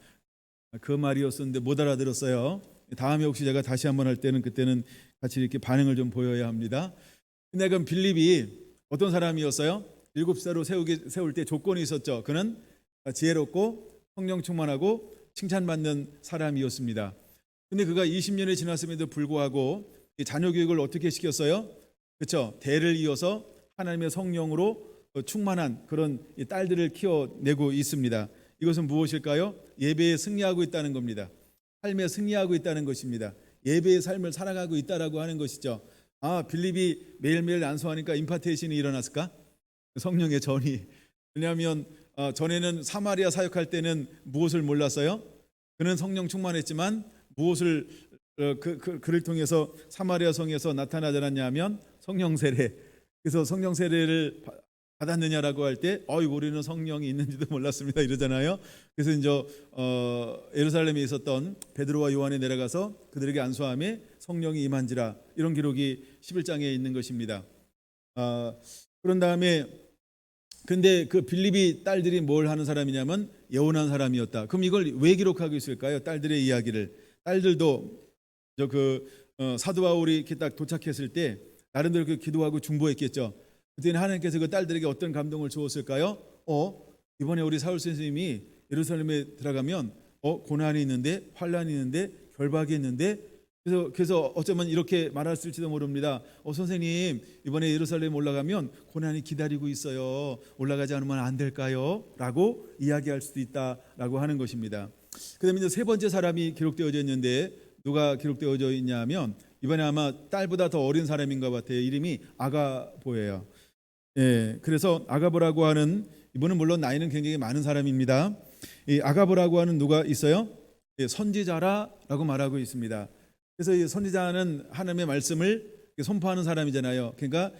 그 말이었었는데 못 알아들었어요. 다음에 혹시 제가 다시 한번 할 때는 그때는 같이 이렇게 반응을 좀 보여야 합니다. 근데 그럼 빌립이 어떤 사람이었어요? 7사로 세울 때 조건이 있었죠. 그는 지혜롭고 성령 충만하고 칭찬받는 사람이었습니다. 근데 그가 20년이 지났음에도 불구하고 자녀 교육을 어떻게 시켰어요? 그렇죠. 대를 이어서 하나님의 성령으로 충만한 그런 딸들을 키워내고 있습니다. 이것은 무엇일까요? 예배에 승리하고 있다는 겁니다. 삶에 승리하고 있다는 것입니다. 예배의 삶을 살아가고 있다라고 하는 것이죠. 빌립이 매일매일 안수하니까 임파테이션이 일어났을까? 성령의 전이. 왜냐하면 전에는 사마리아 사역할 때는 무엇을 몰랐어요? 그는 성령 충만했지만 무엇을 그를 통해서 사마리아 성에서 나타나지 않았냐면 성령 세례. 그래서 성령 세례를 받았느냐라고 할 때 우리는 성령이 있는지도 몰랐습니다 이러잖아요. 그래서 이제 예루살렘에 있었던 베드로와 요한이 내려가서 그들에게 안수함에 성령이 임한지라, 이런 기록이 11장에 있는 것입니다. 그런 다음에 근데 그 빌립이 딸들이 뭘 하는 사람이냐면 예언한 사람이었다. 그럼 이걸 왜 기록하고 있을까요? 딸들의 이야기를. 딸들도 사도 바울이 이렇게 딱 도착했을 때 나름대로 기도하고 중보했겠죠. 그때는 하나님께서 그 딸들에게 어떤 감동을 주었을까요? 이번에 우리 사울 선생님이 예루살렘에 들어가면 고난이 있는데, 환란이 있는데, 결박이 있는데, 그래서 어쩌면 이렇게 말했을지도 모릅니다. 선생님, 이번에 예루살렘 올라가면 고난이 기다리고 있어요. 올라가지 않으면 안 될까요? 라고 이야기할 수도 있다라고 하는 것입니다. 그다음에 이제 세 번째 사람이 기록되어져 있는데 누가 기록되어져 있냐면 이번에 아마 딸보다 더 어린 사람인 것 같아요. 이름이 아가보예요. 그래서 아가보라고 하는, 이분은 물론 나이는 굉장히 많은 사람입니다. 이 아가보라고 하는 누가 있어요? 선지자라고 말하고 있습니다. 그래서 이 선지자는 하나님의 말씀을 선포하는 사람이잖아요. 그러니까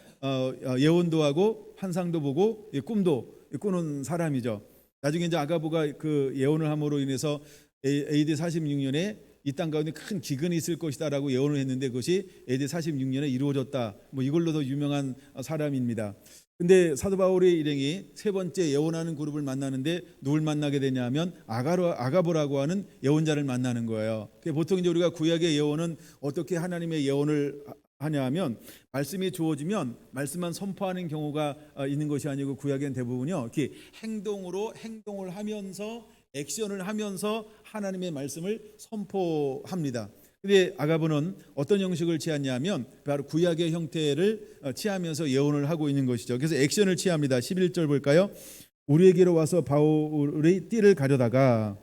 예언도 하고 환상도 보고 꿈도 꾸는 사람이죠. 나중에 이제 아가보가 그 예언을 함으로 인해서 AD 46년에 이 땅 가운데 큰 기근이 있을 것이다라고 예언을 했는데 그것이 AD 46년에 이루어졌다. 이걸로도 유명한 사람입니다. 근데 사도 바울의 일행이 세 번째 예언하는 그룹을 만나는데 누굴 만나게 되냐면 아가보라고 하는 예언자를 만나는 거예요. 보통 이제 우리가 구약의 예언은 어떻게 하나님의 예언을 하냐면 말씀이 주어지면 말씀만 선포하는 경우가 있는 것이 아니고 구약엔 대부분요 이렇게 행동을 하면서 액션을 하면서 하나님의 말씀을 선포합니다. 근데 아가보는 어떤 형식을 취하냐면 바로 구약의 형태를 취하면서 예언을 하고 있는 것이죠. 그래서 액션을 취합니다. 11절 볼까요? 우리에게로 와서 바울의 띠를 가려다가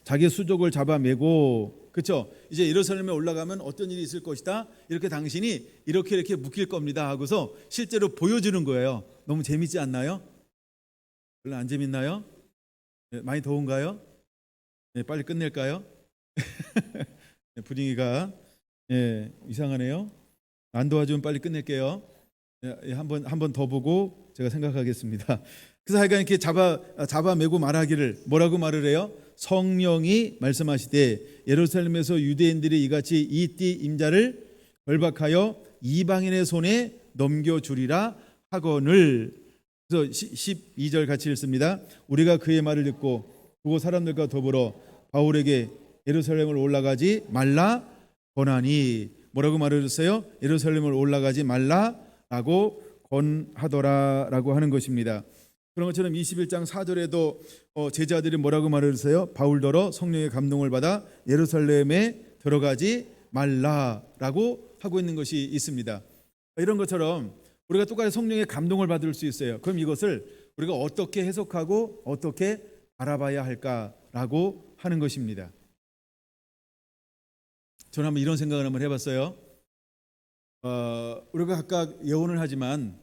자기 수족을 잡아매고, 그렇죠? 이제 예루살렘에 올라가면 어떤 일이 있을 것이다. 이렇게 당신이 이렇게 묶일 겁니다 하고서 실제로 보여주는 거예요. 너무 재밌지 않나요? 별로 안 재밌나요? 많이 더운가요? 빨리 끝낼까요? 분위기가 이상하네요. 안 도와주면 빨리 끝낼게요. 한 번 더 보고 제가 생각하겠습니다. 그래서 하여간 이렇게 잡아매고 말하기를 뭐라고 말을 해요? 성령이 말씀하시되 예루살렘에서 유대인들이 이같이 이 띠 임자를 결박하여 이방인의 손에 넘겨주리라 하거늘. 그래서 12절 같이 읽습니다. 우리가 그의 말을 듣고 그곳 사람들과 더불어 바울에게 예루살렘을 올라가지 말라 권하니. 뭐라고 말을 했어요? 예루살렘을 올라가지 말라라고 권하더라라고 하는 것입니다. 그런 것처럼 21장 4절에도 제자들이 뭐라고 말을 했어요? 바울더러 성령의 감동을 받아 예루살렘에 들어가지 말라라고 하고 있는 것이 있습니다. 이런 것처럼 우리가 똑같이 성령의 감동을 받을 수 있어요. 그럼 이것을 우리가 어떻게 해석하고 어떻게 알아봐야 할까라고 하는 것입니다. 저는 한번 이런 생각을 한번 해봤어요. 우리가 각각 예언을 하지만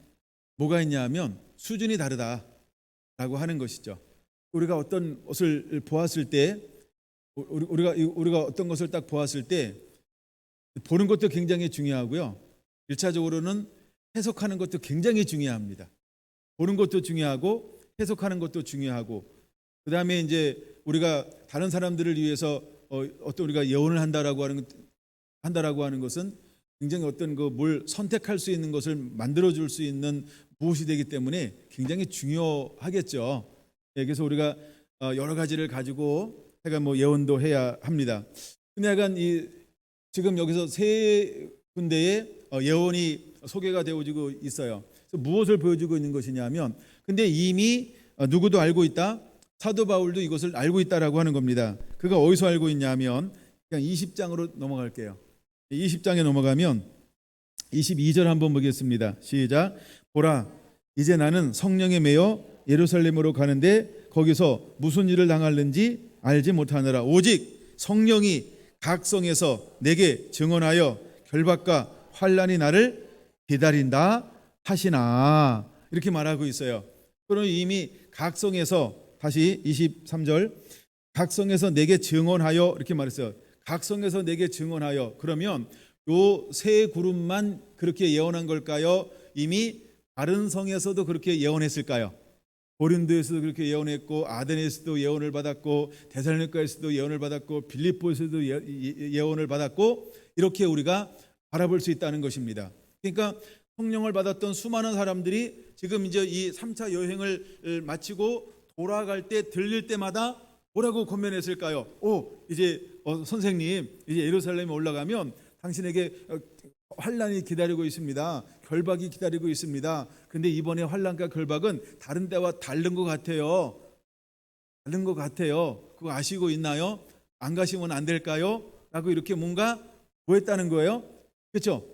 뭐가 있냐면 수준이 다르다라고 하는 것이죠. 우리가 어떤 것을 보았을 때, 우리가 어떤 것을 딱 보았을 때 보는 것도 굉장히 중요하고요. 1차적으로는 해석하는 것도 굉장히 중요합니다. 보는 것도 중요하고 해석하는 것도 중요하고, 그 다음에 이제 우리가 다른 사람들을 위해서 어떤 우리가 예언을 한다라고 하는 것은 굉장히 어떤 그 뭘 선택할 수 있는 것을 만들어 줄 수 있는 무엇이 되기 때문에 굉장히 중요하겠죠. 예, 그래서 우리가 여러 가지를 가지고 해가 뭐 예언도 해야 합니다. 근데 약간 지금 여기서 세 군데의 예언이 소개가 되어지고 있어요. 그래서 무엇을 보여주고 있는 것이냐면, 근데 이미 누구도 알고 있다. 사도 바울도 이것을 알고 있다라고 하는 겁니다. 그가 어디서 알고 있냐면, 그냥 20장으로 넘어갈게요. 20장에 넘어가면 22절 한번 보겠습니다. 시작. 보라, 이제 나는 성령에 매여 예루살렘으로 가는데 거기서 무슨 일을 당할는지 알지 못하느라. 오직 성령이 각 성에서 내게 증언하여 결박과 환난이 나를 기다린다 하시나. 이렇게 말하고 있어요. 그럼 이미 각 성에서, 다시 23절, 각 성에서 내게 증언하여 이렇게 말했어요. 각 성에서 내게 증언하여. 그러면 요 세 그룹만 그렇게 예언한 걸까요? 이미 다른 성에서도 그렇게 예언했을까요? 고린도에서도 그렇게 예언했고, 아데네에서도 예언을 받았고, 데살로니가에서도 예언을 받았고, 빌립보에서도 예언을 받았고, 이렇게 우리가 바라볼 수 있다는 것입니다. 그러니까 성령을 받았던 수많은 사람들이 지금 이제 이 3차 여행을 마치고 돌아갈 때 들릴 때마다 뭐라고 권면했을까요? 이제 선생님, 이제 예루살렘에 올라가면 당신에게 환난이 기다리고 있습니다. 결박이 기다리고 있습니다. 근데 이번에 환난과 결박은 다른 때와 다른 것 같아요. 다른 것 같아요. 그거 아시고 있나요? 안 가시면 안 될까요? 라고 이렇게 뭔가 뭐 했다는 거예요? 그렇죠?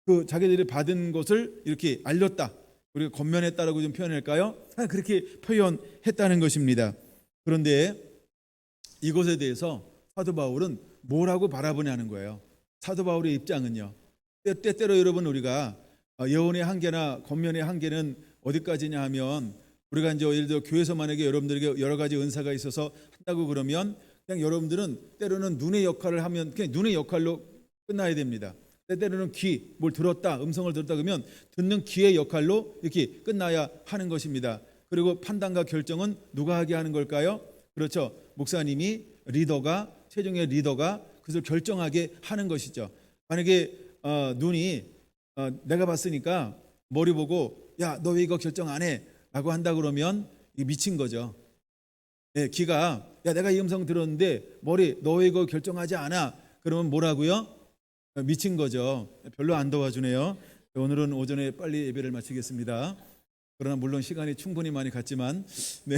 그 자기들이 받은 것을 이렇게 알렸다. 우리가 권면했다라고 좀 표현할까요? 그렇게 표현했다는 것입니다. 그런데 이것에 대해서 사도 바울은 뭐라고 바라보냐는 거예요. 사도 바울의 입장은요. 때때로 여러분, 우리가 예언의 한계나 권면의 한계는 어디까지냐 하면, 우리가 이제 예를 들어 교회에서 만약에 여러분들에게 여러 가지 은사가 있어서 한다고 그러면 그냥 여러분들은 때로는 눈의 역할을 하면 그냥 눈의 역할로 끝나야 됩니다. 때때로는 귀, 뭘 들었다, 음성을 들었다 그러면 듣는 귀의 역할로 이렇게 끝나야 하는 것입니다. 그리고 판단과 결정은 누가 하게 하는 걸까요? 그렇죠. 목사님이, 리더가, 최종의 리더가 그것을 결정하게 하는 것이죠. 만약에 눈이 내가 봤으니까 머리 보고, 야, 너 왜 이거 결정 안 해? 라고 한다 그러면 이게 미친 거죠. 예, 귀가, 야, 내가 이 음성 들었는데 머리, 너 왜 이거 결정하지 않아? 그러면 뭐라고요? 미친 거죠. 별로 안 도와주네요. 오늘은 오전에 빨리 예배를 마치겠습니다. 그러나 물론 시간이 충분히 많이 갔지만, 네.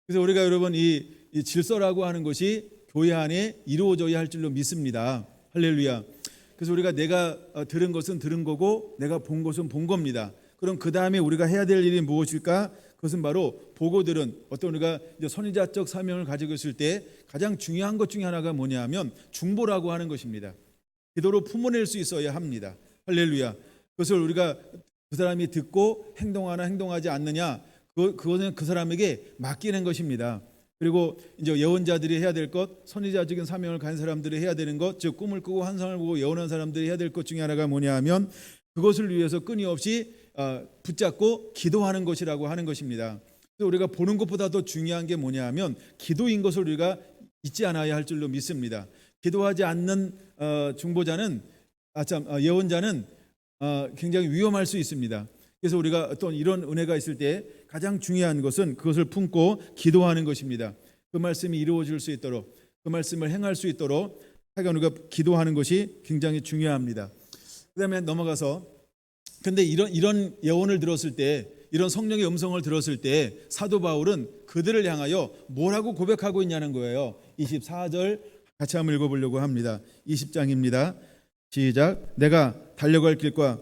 그래서 우리가 여러분 이 질서라고 하는 것이 교회 안에 이루어져야 할 줄로 믿습니다. 할렐루야. 그래서 우리가 내가 들은 것은 들은 거고 내가 본 것은 본 겁니다. 그럼 그 다음에 우리가 해야 될 일이 무엇일까? 그것은 바로 보고 들은 어떤 우리가 이제 선지자적 사명을 가지고 있을 때 가장 중요한 것 중에 하나가 뭐냐면 중보라고 하는 것입니다. 기도로 품어낼 수 있어야 합니다. 할렐루야. 그것을 우리가 그 사람이 듣고 행동하나 행동하지 않느냐, 그것은 그 사람에게 맡기는 것입니다. 그리고 이제 예언자들이 해야 될 것, 선지자적인 사명을 가진 사람들이 해야 되는 것, 즉 꿈을 꾸고 환상을 보고 예언한 사람들이 해야 될 것 중에 하나가 뭐냐 하면 그것을 위해서 끊임없이 붙잡고 기도하는 것이라고 하는 것입니다. 그래서 우리가 보는 것보다 더 중요한 게 뭐냐 하면 기도인 것을 우리가 잊지 않아야 할 줄로 믿습니다. 기도하지 않는 중보자는, 예언자는 굉장히 위험할 수 있습니다. 그래서 우리가 어떤 이런 은혜가 있을 때 가장 중요한 것은 그것을 품고 기도하는 것입니다. 그 말씀이 이루어질 수 있도록, 그 말씀을 행할 수 있도록 하여간 우리가 기도하는 것이 굉장히 중요합니다. 그 다음에 넘어가서, 근데 이런 예언을 들었을 때, 이런 성령의 음성을 들었을 때 사도 바울은 그들을 향하여 뭐라고 고백하고 있냐는 거예요. 24절 같이 한번 읽어보려고 합니다. 20장입니다. 시작. 내가 달려갈 길과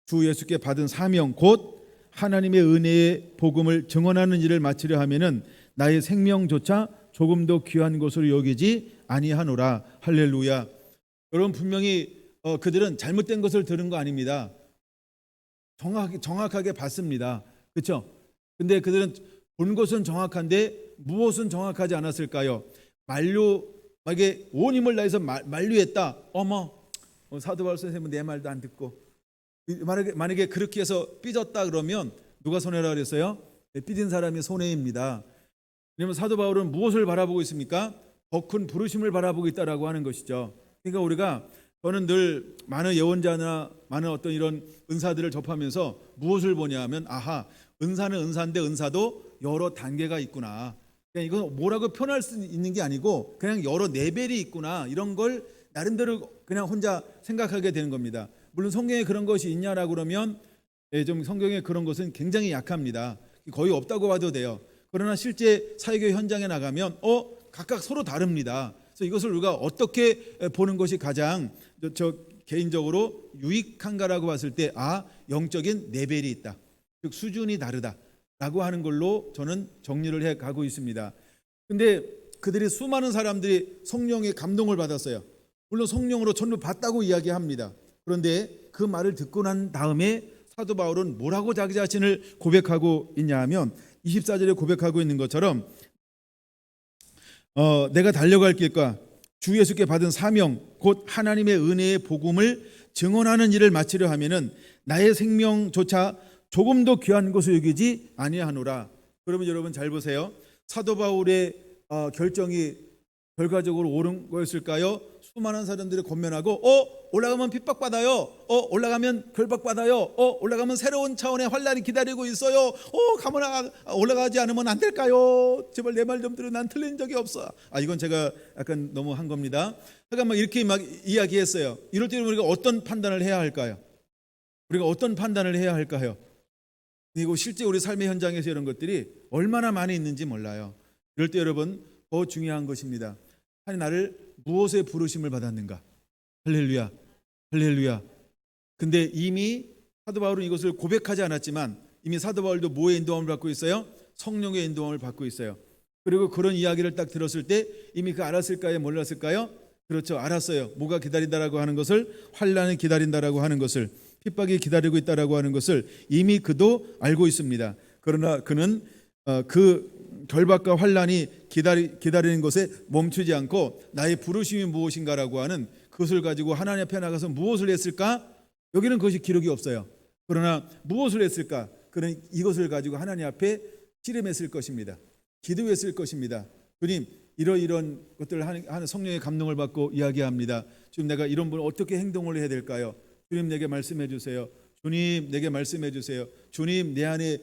주 예수께 받은 사명 곧 하나님의 은혜의 복음을 증언하는 일을 마치려 하면은 나의 생명조차 조금도 귀한 것으로 여기지 아니하노라. 할렐루야. 여러분, 분명히 그들은 잘못된 것을 들은 거 아닙니다. 정확하게 봤습니다. 그렇죠? 근데 그들은 본 것은 정확한데 무엇은 정확하지 않았을까요? 만약에 온 힘을 다해서 만류했다. 사도 바울 선생님은 내 말도 안 듣고, 만약에 그렇게 해서 삐졌다 그러면 누가 손해라 그랬어요? 삐진 사람이 손해입니다. 왜냐하면 사도 바울은 무엇을 바라보고 있습니까? 더 큰 부르심을 바라보고 있다라고 하는 것이죠. 그러니까 우리가 저는 늘 많은 예언자나 많은 어떤 이런 은사들을 접하면서 무엇을 보냐면 아하, 은사는 은사인데 은사도 여러 단계가 있구나. 그냥 이건 뭐라고 표현할 수 있는 게 아니고 그냥 여러 레벨이 있구나. 이런 걸 나름대로 그냥 혼자 생각하게 되는 겁니다. 물론 성경에 그런 것이 있냐라고 그러면 좀 성경에 그런 것은 굉장히 약합니다. 거의 없다고 봐도 돼요. 그러나 실제 사회교회 현장에 나가면 각각 서로 다릅니다. 그래서 이것을 우리가 어떻게 보는 것이 가장 저 개인적으로 유익한가라고 봤을 때 영적인 레벨이 있다. 즉 수준이 다르다라고 하는 걸로 저는 정리를 해 가고 있습니다. 근데 그들이 수많은 사람들이 성령의 감동을 받았어요. 물론 성령으로 전부 받다고 이야기합니다. 그런데 그 말을 듣고 난 다음에 사도 바울은 뭐라고 자기 자신을 고백하고 있냐 하면 24절에 고백하고 있는 것처럼 내가 달려갈 길과 주 예수께 받은 사명 곧 하나님의 은혜의 복음을 증언하는 일을 마치려 하면은 나의 생명조차 조금도 귀한 것을 여기지 아니하노라. 그러면 여러분 잘 보세요. 사도 바울의 결정이 결과적으로 옳은 거였을까요? 수많은 사람들이 권면하고 올라가면 핍박받아요. 올라가면 결박받아요. 올라가면 새로운 차원의 환란이 기다리고 있어요. 가면 올라가지 않으면 안 될까요? 제발 내 말 좀 들어. 난 틀린 적이 없어. 이건 제가 약간 너무 한 겁니다. 잠깐만 이렇게 막 이야기했어요. 이럴 때는 우리가 어떤 판단을 해야 할까요? 우리가 어떤 판단을 해야 할까요? 그리고 실제 우리 삶의 현장에서 이런 것들이 얼마나 많이 있는지 몰라요. 이럴 때 여러분 더 중요한 것입니다. 하나님 나를 무엇에 부르심을 받았는가? 할렐루야, 할렐루야. 근데 이미 사도 바울은 이것을 고백하지 않았지만 이미 사도 바울도 뭐의 인도함을 받고 있어요? 성령의 인도함을 받고 있어요. 그리고 그런 이야기를 딱 들었을 때 이미 그 알았을까요? 몰랐을까요? 그렇죠, 알았어요. 뭐가 기다린다라고 하는 것을, 환란이 기다린다라고 하는 것을, 핍박이 기다리고 있다라고 하는 것을 이미 그도 알고 있습니다. 그러나 그는 그 결박과 환란이 기다리는 것에 멈추지 않고 나의 부르심이 무엇인가라고 하는 그것을 가지고 하나님 앞에 나가서 무엇을 했을까? 여기는 그것이 기록이 없어요. 그러나 무엇을 했을까? 그는 이것을 가지고 하나님 앞에 씨름했을 것입니다. 기도했을 것입니다. 주님, 이런 것들을 하는 성령의 감동을 받고 이야기합니다. 지금 내가 이런 분을 어떻게 행동을 해야 될까요? 주님 내게 말씀해 주세요. 주님 내게 말씀해 주세요. 주님 내 안에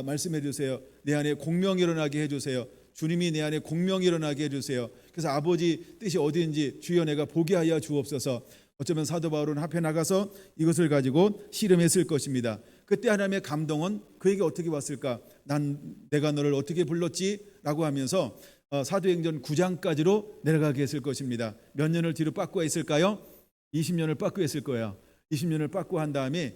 말씀해 주세요. 내 안에 공명이 일어나게 해주세요. 주님이 내 안에 공명이 일어나게 해주세요. 그래서 아버지 뜻이 어디인지 주여 내가 보게 하여 주옵소서. 어쩌면 사도 바울은 앞에 나가서 이것을 가지고 씨름했을 것입니다. 그때 하나님의 감동은 그에게 어떻게 왔을까? 내가 너를 어떻게 불렀지? 라고 하면서 사도행전 9장까지로 내려가게 했을 것입니다. 몇 년을 뒤로 빠꾸어 있을까요? 20년을 빠꾸어 했을 거예요. 20년을 빠꾸 한 다음에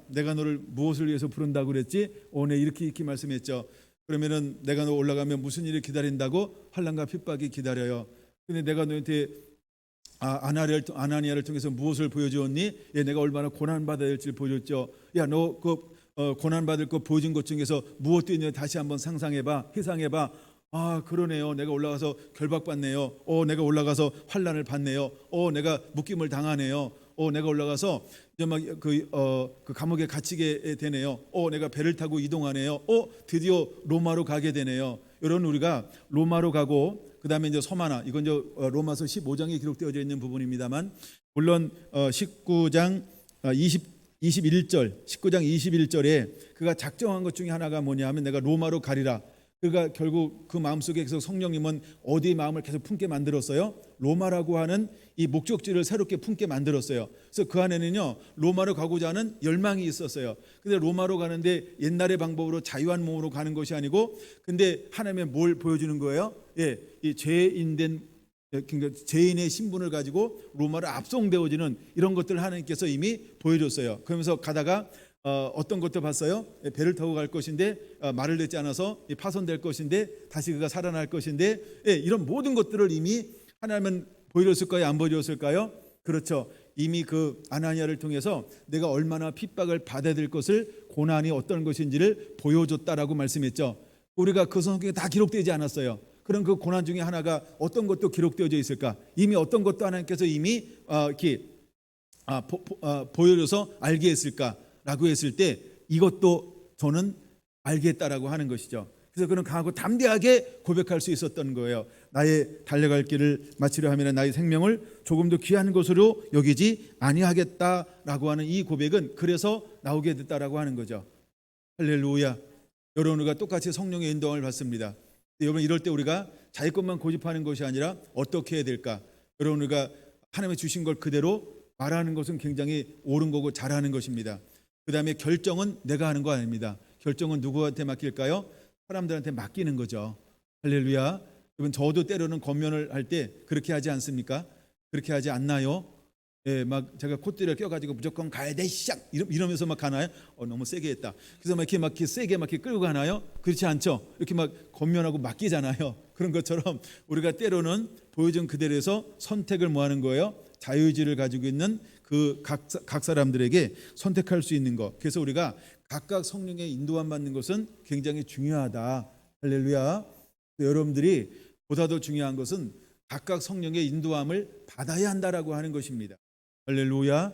내가 너를 무엇을 위해서 부른다고 그랬지? 오늘 이렇게 말씀했죠. 그러면은 내가 너 올라가면 무슨 일이 기다린다고? 환난과 핍박이 기다려요. 근데 내가 너한테 아나니아를 통해서 무엇을 보여주었니? 내가 얼마나 고난받아야 될지를 보여줬죠. 너 그 고난받을 거 보여준 것 중에서 무엇도 있냐 다시 한번 상상해봐, 회상해봐. 그러네요. 내가 올라가서 결박받네요. 내가 올라가서 환난을 받네요. 내가 묶임을 당하네요. 내가 올라가서 이제 막 그 감옥에 갇히게 되네요. 내가 배를 타고 이동하네요. 드디어 로마로 가게 되네요. 이런 우리가 로마로 가고 그다음에 이제 서마나 이건 이제 로마서 15장에 기록되어져 있는 부분입니다만 물론 19장 21절에 그가 작정한 것 중에 하나가 뭐냐면 내가 로마로 가리라. 그가 결국 그 마음속에 계속 성령님은 어디의 마음을 계속 품게 만들었어요? 로마라고 하는 이 목적지를 새롭게 품게 만들었어요. 그래서 그 안에는요 로마로 가고자 하는 열망이 있었어요. 근데 로마로 가는데 옛날의 방법으로 자유한 몸으로 가는 것이 아니고 근데 하나님의 뭘 보여주는 거예요? 이 그러니까 죄인의 신분을 가지고 로마로 압송되어지는 이런 것들을 하나님께서 이미 보여줬어요. 그러면서 가다가 어떤 것도 봤어요. 배를 타고 갈 것인데 말을 듣지 않아서 파손될 것인데 다시 그가 살아날 것인데 이런 모든 것들을 이미 하나님은 보여줬을까요? 안 보여줬을까요? 그렇죠. 이미 그 아나니아를 통해서 내가 얼마나 핍박을 받아야 될 것을 고난이 어떤 것인지를 보여줬다라고 말씀했죠. 우리가 그 성경에 다 기록되지 않았어요. 그럼 그 고난 중에 하나가 어떤 것도 기록되어져 있을까? 이미 어떤 것도 하나님께서 이미 보여줘서 알게 했을까? 라고 했을 때 이것도 저는 알겠다라고 하는 것이죠. 그래서 그는 강하고 담대하게 고백할 수 있었던 거예요. 나의 달려갈 길을 마치려 하면 나의 생명을 조금도 귀한 것으로 여기지 아니하겠다라고 하는 이 고백은 그래서 나오게 됐다라고 하는 거죠. 할렐루야. 여러분, 우리가 똑같이 성령의 인도함을 받습니다. 여러분, 이럴 때 우리가 자기 것만 고집하는 것이 아니라 어떻게 해야 될까? 여러분, 우리가 하나님이 주신 걸 그대로 말하는 것은 굉장히 옳은 거고 잘하는 것입니다. 그 다음에 결정은 내가 하는 거 아닙니다. 결정은 누구한테 맡길까요? 사람들한테 맡기는 거죠. 할렐루야. 여러분, 저도 때로는 권면을 할 때 그렇게 하지 않습니까? 그렇게 하지 않나요? 예, 막 제가 콧대를 껴가지고 무조건 가야 돼, 시작 이러면서 막 가나요? 너무 세게 했다. 그래서 막 이렇게 세게 막 이렇게 끌고 가나요? 그렇지 않죠. 이렇게 막 권면하고 맡기잖아요. 그런 것처럼 우리가 때로는 보여준 그대로 해서 선택을 뭐 하는 거예요? 자유의지를 가지고 있는 그 각 사람들에게 선택할 수 있는 것. 그래서 우리가 각각 성령의 인도함 받는 것은 굉장히 중요하다. 할렐루야. 여러분들이 보다 더 중요한 것은 각각 성령의 인도함을 받아야 한다라고 하는 것입니다. 할렐루야.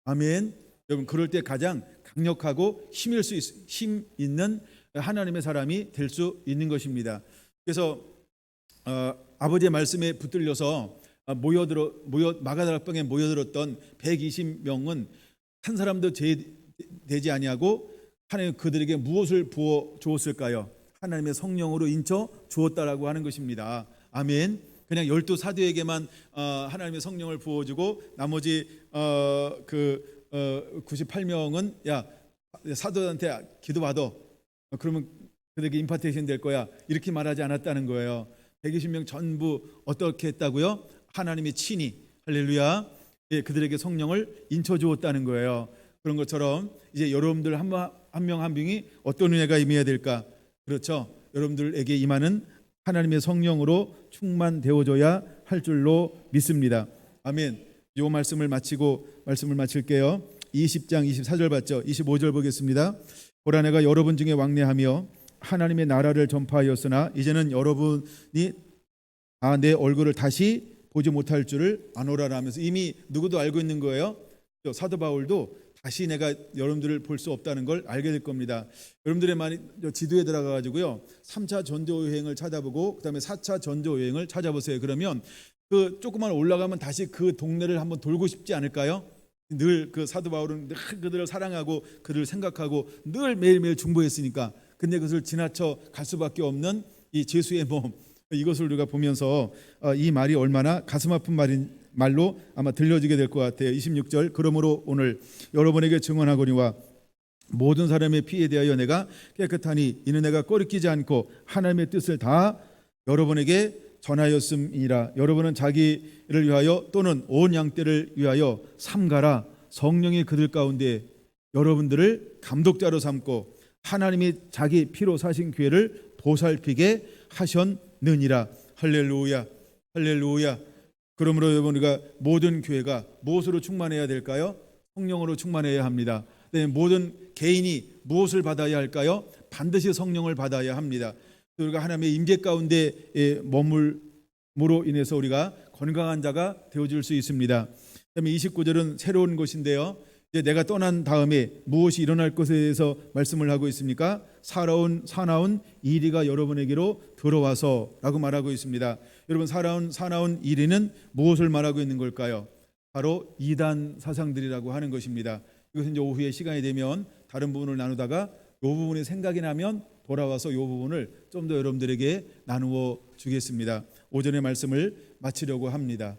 아멘. 여러분, 그럴 때 가장 강력하고 힘 있는 하나님의 사람이 될 수 있는 것입니다. 그래서 아버지의 말씀에 붙들려서 마가다락방에 모여들었던 120명은 한 사람도 제되지 아니하고 하나님 그들에게 무엇을 부어 주었을까요? 하나님의 성령으로 인쳐 주었다라고 하는 것입니다. 아멘. 그냥 12 사도에게만 하나님의 성령을 부어주고 나머지 98명은 야, 사도한테 기도받아. 그러면 그들에게 임파테이션 될 거야. 이렇게 말하지 않았다는 거예요. 120명 전부 어떻게 했다고요? 하나님이 친히, 할렐루야, 예, 그들에게 성령을 인쳐 주었다는 거예요. 그런 것처럼 이제 여러분들 한 명 한 명이 어떤 은혜가 임해야 될까? 그렇죠. 여러분들에게 임하는 하나님의 성령으로 충만되어져야 할 줄로 믿습니다. 아멘. 이 말씀을 마칠게요. 20장 24절 봤죠? 25절 보겠습니다. 보라, 내가 여러분 중에 왕래하며 하나님의 나라를 전파하였으나 이제는 여러분이 내 얼굴을 다시 보지 못할 줄을 아노라 하면서 이미 누구도 알고 있는 거예요. 사도 바울도 다시 내가 여러분들을 볼 수 없다는 걸 알게 될 겁니다. 여러분들의 많이 지도에 들어가 가지고요, 3차 전도 여행을 찾아보고 그다음에 4차 전도 여행을 찾아보세요. 그러면 그 조금만 올라가면 다시 그 동네를 한번 돌고 싶지 않을까요? 늘 그 사도 바울은 늘 그들을 사랑하고 그들을 생각하고 늘 매일매일 중보했으니까. 근데 그것을 지나쳐 갈 수밖에 없는 이 죄수의 몸, 이것을 우리가 보면서 이 말이 얼마나 가슴 아픈 말로 아마 들려지게 될 것 같아요. 26절, 그러므로 오늘 여러분에게 증언하거니와 모든 사람의 피에 대하여 내가 깨끗하니 이는 내가 꺼리끼지 않고 하나님의 뜻을 다 여러분에게 전하였음이니라. 여러분은 자기를 위하여 또는 온 양떼를 위하여 삼가라. 성령이 그들 가운데 여러분들을 감독자로 삼고 하나님이 자기 피로 사신 교회를 보살피게 하셨느니라. 할렐루야, 할렐루야. 그러므로 여러분, 우리가 모든 교회가 무엇으로 충만해야 될까요? 성령으로 충만해야 합니다. 모든 개인이 무엇을 받아야 할까요? 반드시 성령을 받아야 합니다. 우리가 하나님의 임재 가운데 머물므로 인해서 우리가 건강한 자가 되어줄 수 있습니다. 그다음에 29절은 새로운 것인데요, 이제 내가 떠난 다음에 무엇이 일어날 것에 대해서 말씀을 하고 있습니까? 사나운 이리가 여러분에게로 들어와서라고 말하고 있습니다. 여러분, 사나운 이리는 무엇을 말하고 있는 걸까요? 바로 이단 사상들이라고 하는 것입니다. 이것은 이제 오후에 시간이 되면 다른 부분을 나누다가 이 부분이 생각이 나면 돌아와서 이 부분을 좀 더 여러분들에게 나누어 주겠습니다. 오전의 말씀을 마치려고 합니다.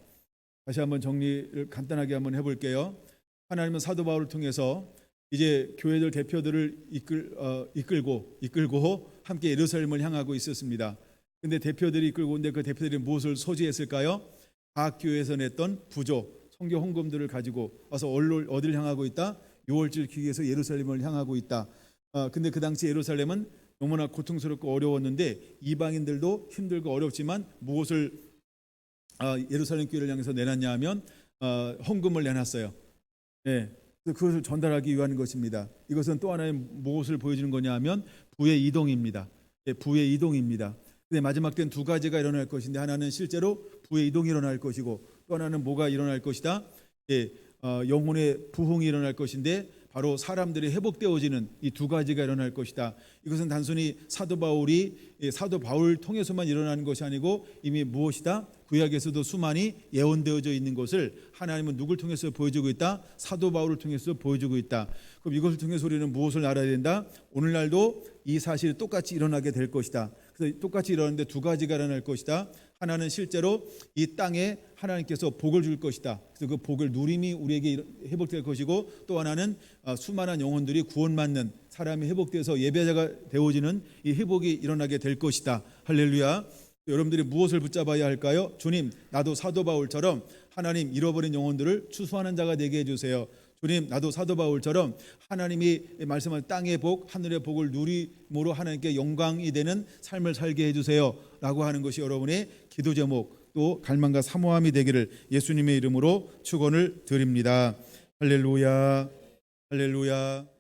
다시 한번 정리를 간단하게 한번 해볼게요. 하나님은 사도 바울을 통해서 이제 교회들 대표들을 이끌고 함께 예루살렘을 향하고 있었습니다. 근데 대표들이 이끌고 온데 그 대표들이 무엇을 소지했을까요? 각 교회에서 냈던 부조, 성교 헌금들을 가지고 와서 어디를 향하고 있다? 유월절 기기에서 예루살렘을 향하고 있다. 근데 그 당시 예루살렘은 너무나 고통스럽고 어려웠는데 이방인들도 힘들고 어렵지만 무엇을 예루살렘 교회를 향해서 내놨냐 하면 헌금을 내놨어요. 네, 그것을 전달하기 위한 것입니다. 이것은 또 하나의 무엇을 보여주는 거냐 하면 부의 이동입니다. 네, 부의 이동입니다. 근데 마지막 때는 두 가지가 일어날 것인데 하나는 실제로 부의 이동이 일어날 것이고 또 하나는 뭐가 일어날 것이다? 예, 영혼의 부흥이 일어날 것인데 바로 사람들이 회복되어지는 이 두 가지가 일어날 것이다. 이것은 단순히 사도 바울 통해서만 일어나는 것이 아니고 이미 무엇이다? 구약에서도 수많이 예언되어져 있는 것을 하나님은 누굴 통해서 보여주고 있다? 사도 바울을 통해서 보여주고 있다. 그럼 이것을 통해서 우리는 무엇을 알아야 된다? 오늘날도 이 사실이 똑같이 일어나게 될 것이다. 그래서 똑같이 일어나는데 두 가지가 일어날 것이다. 하나는 실제로 이 땅에 하나님께서 복을 줄 것이다. 그래서 그 복을 누림이 우리에게 회복될 것이고, 또 하나는 수많은 영혼들이 구원받는, 사람이 회복돼서 예배자가 되어지는 이 회복이 일어나게 될 것이다. 할렐루야. 여러분들이 무엇을 붙잡아야 할까요? 주님, 나도 사도 바울처럼 하나님 잃어버린 영혼들을 추수하는 자가 되게 해주세요. 주님, 나도 사도 바울처럼 하나님이 말씀한 땅의 복, 하늘의 복을 누림으로 하나님께 영광이 되는 삶을 살게 해주세요 라고 하는 것이 여러분의 기도 제목, 또 갈망과 사모함이 되기를 예수님의 이름으로 축원을 드립니다. 할렐루야, 할렐루야.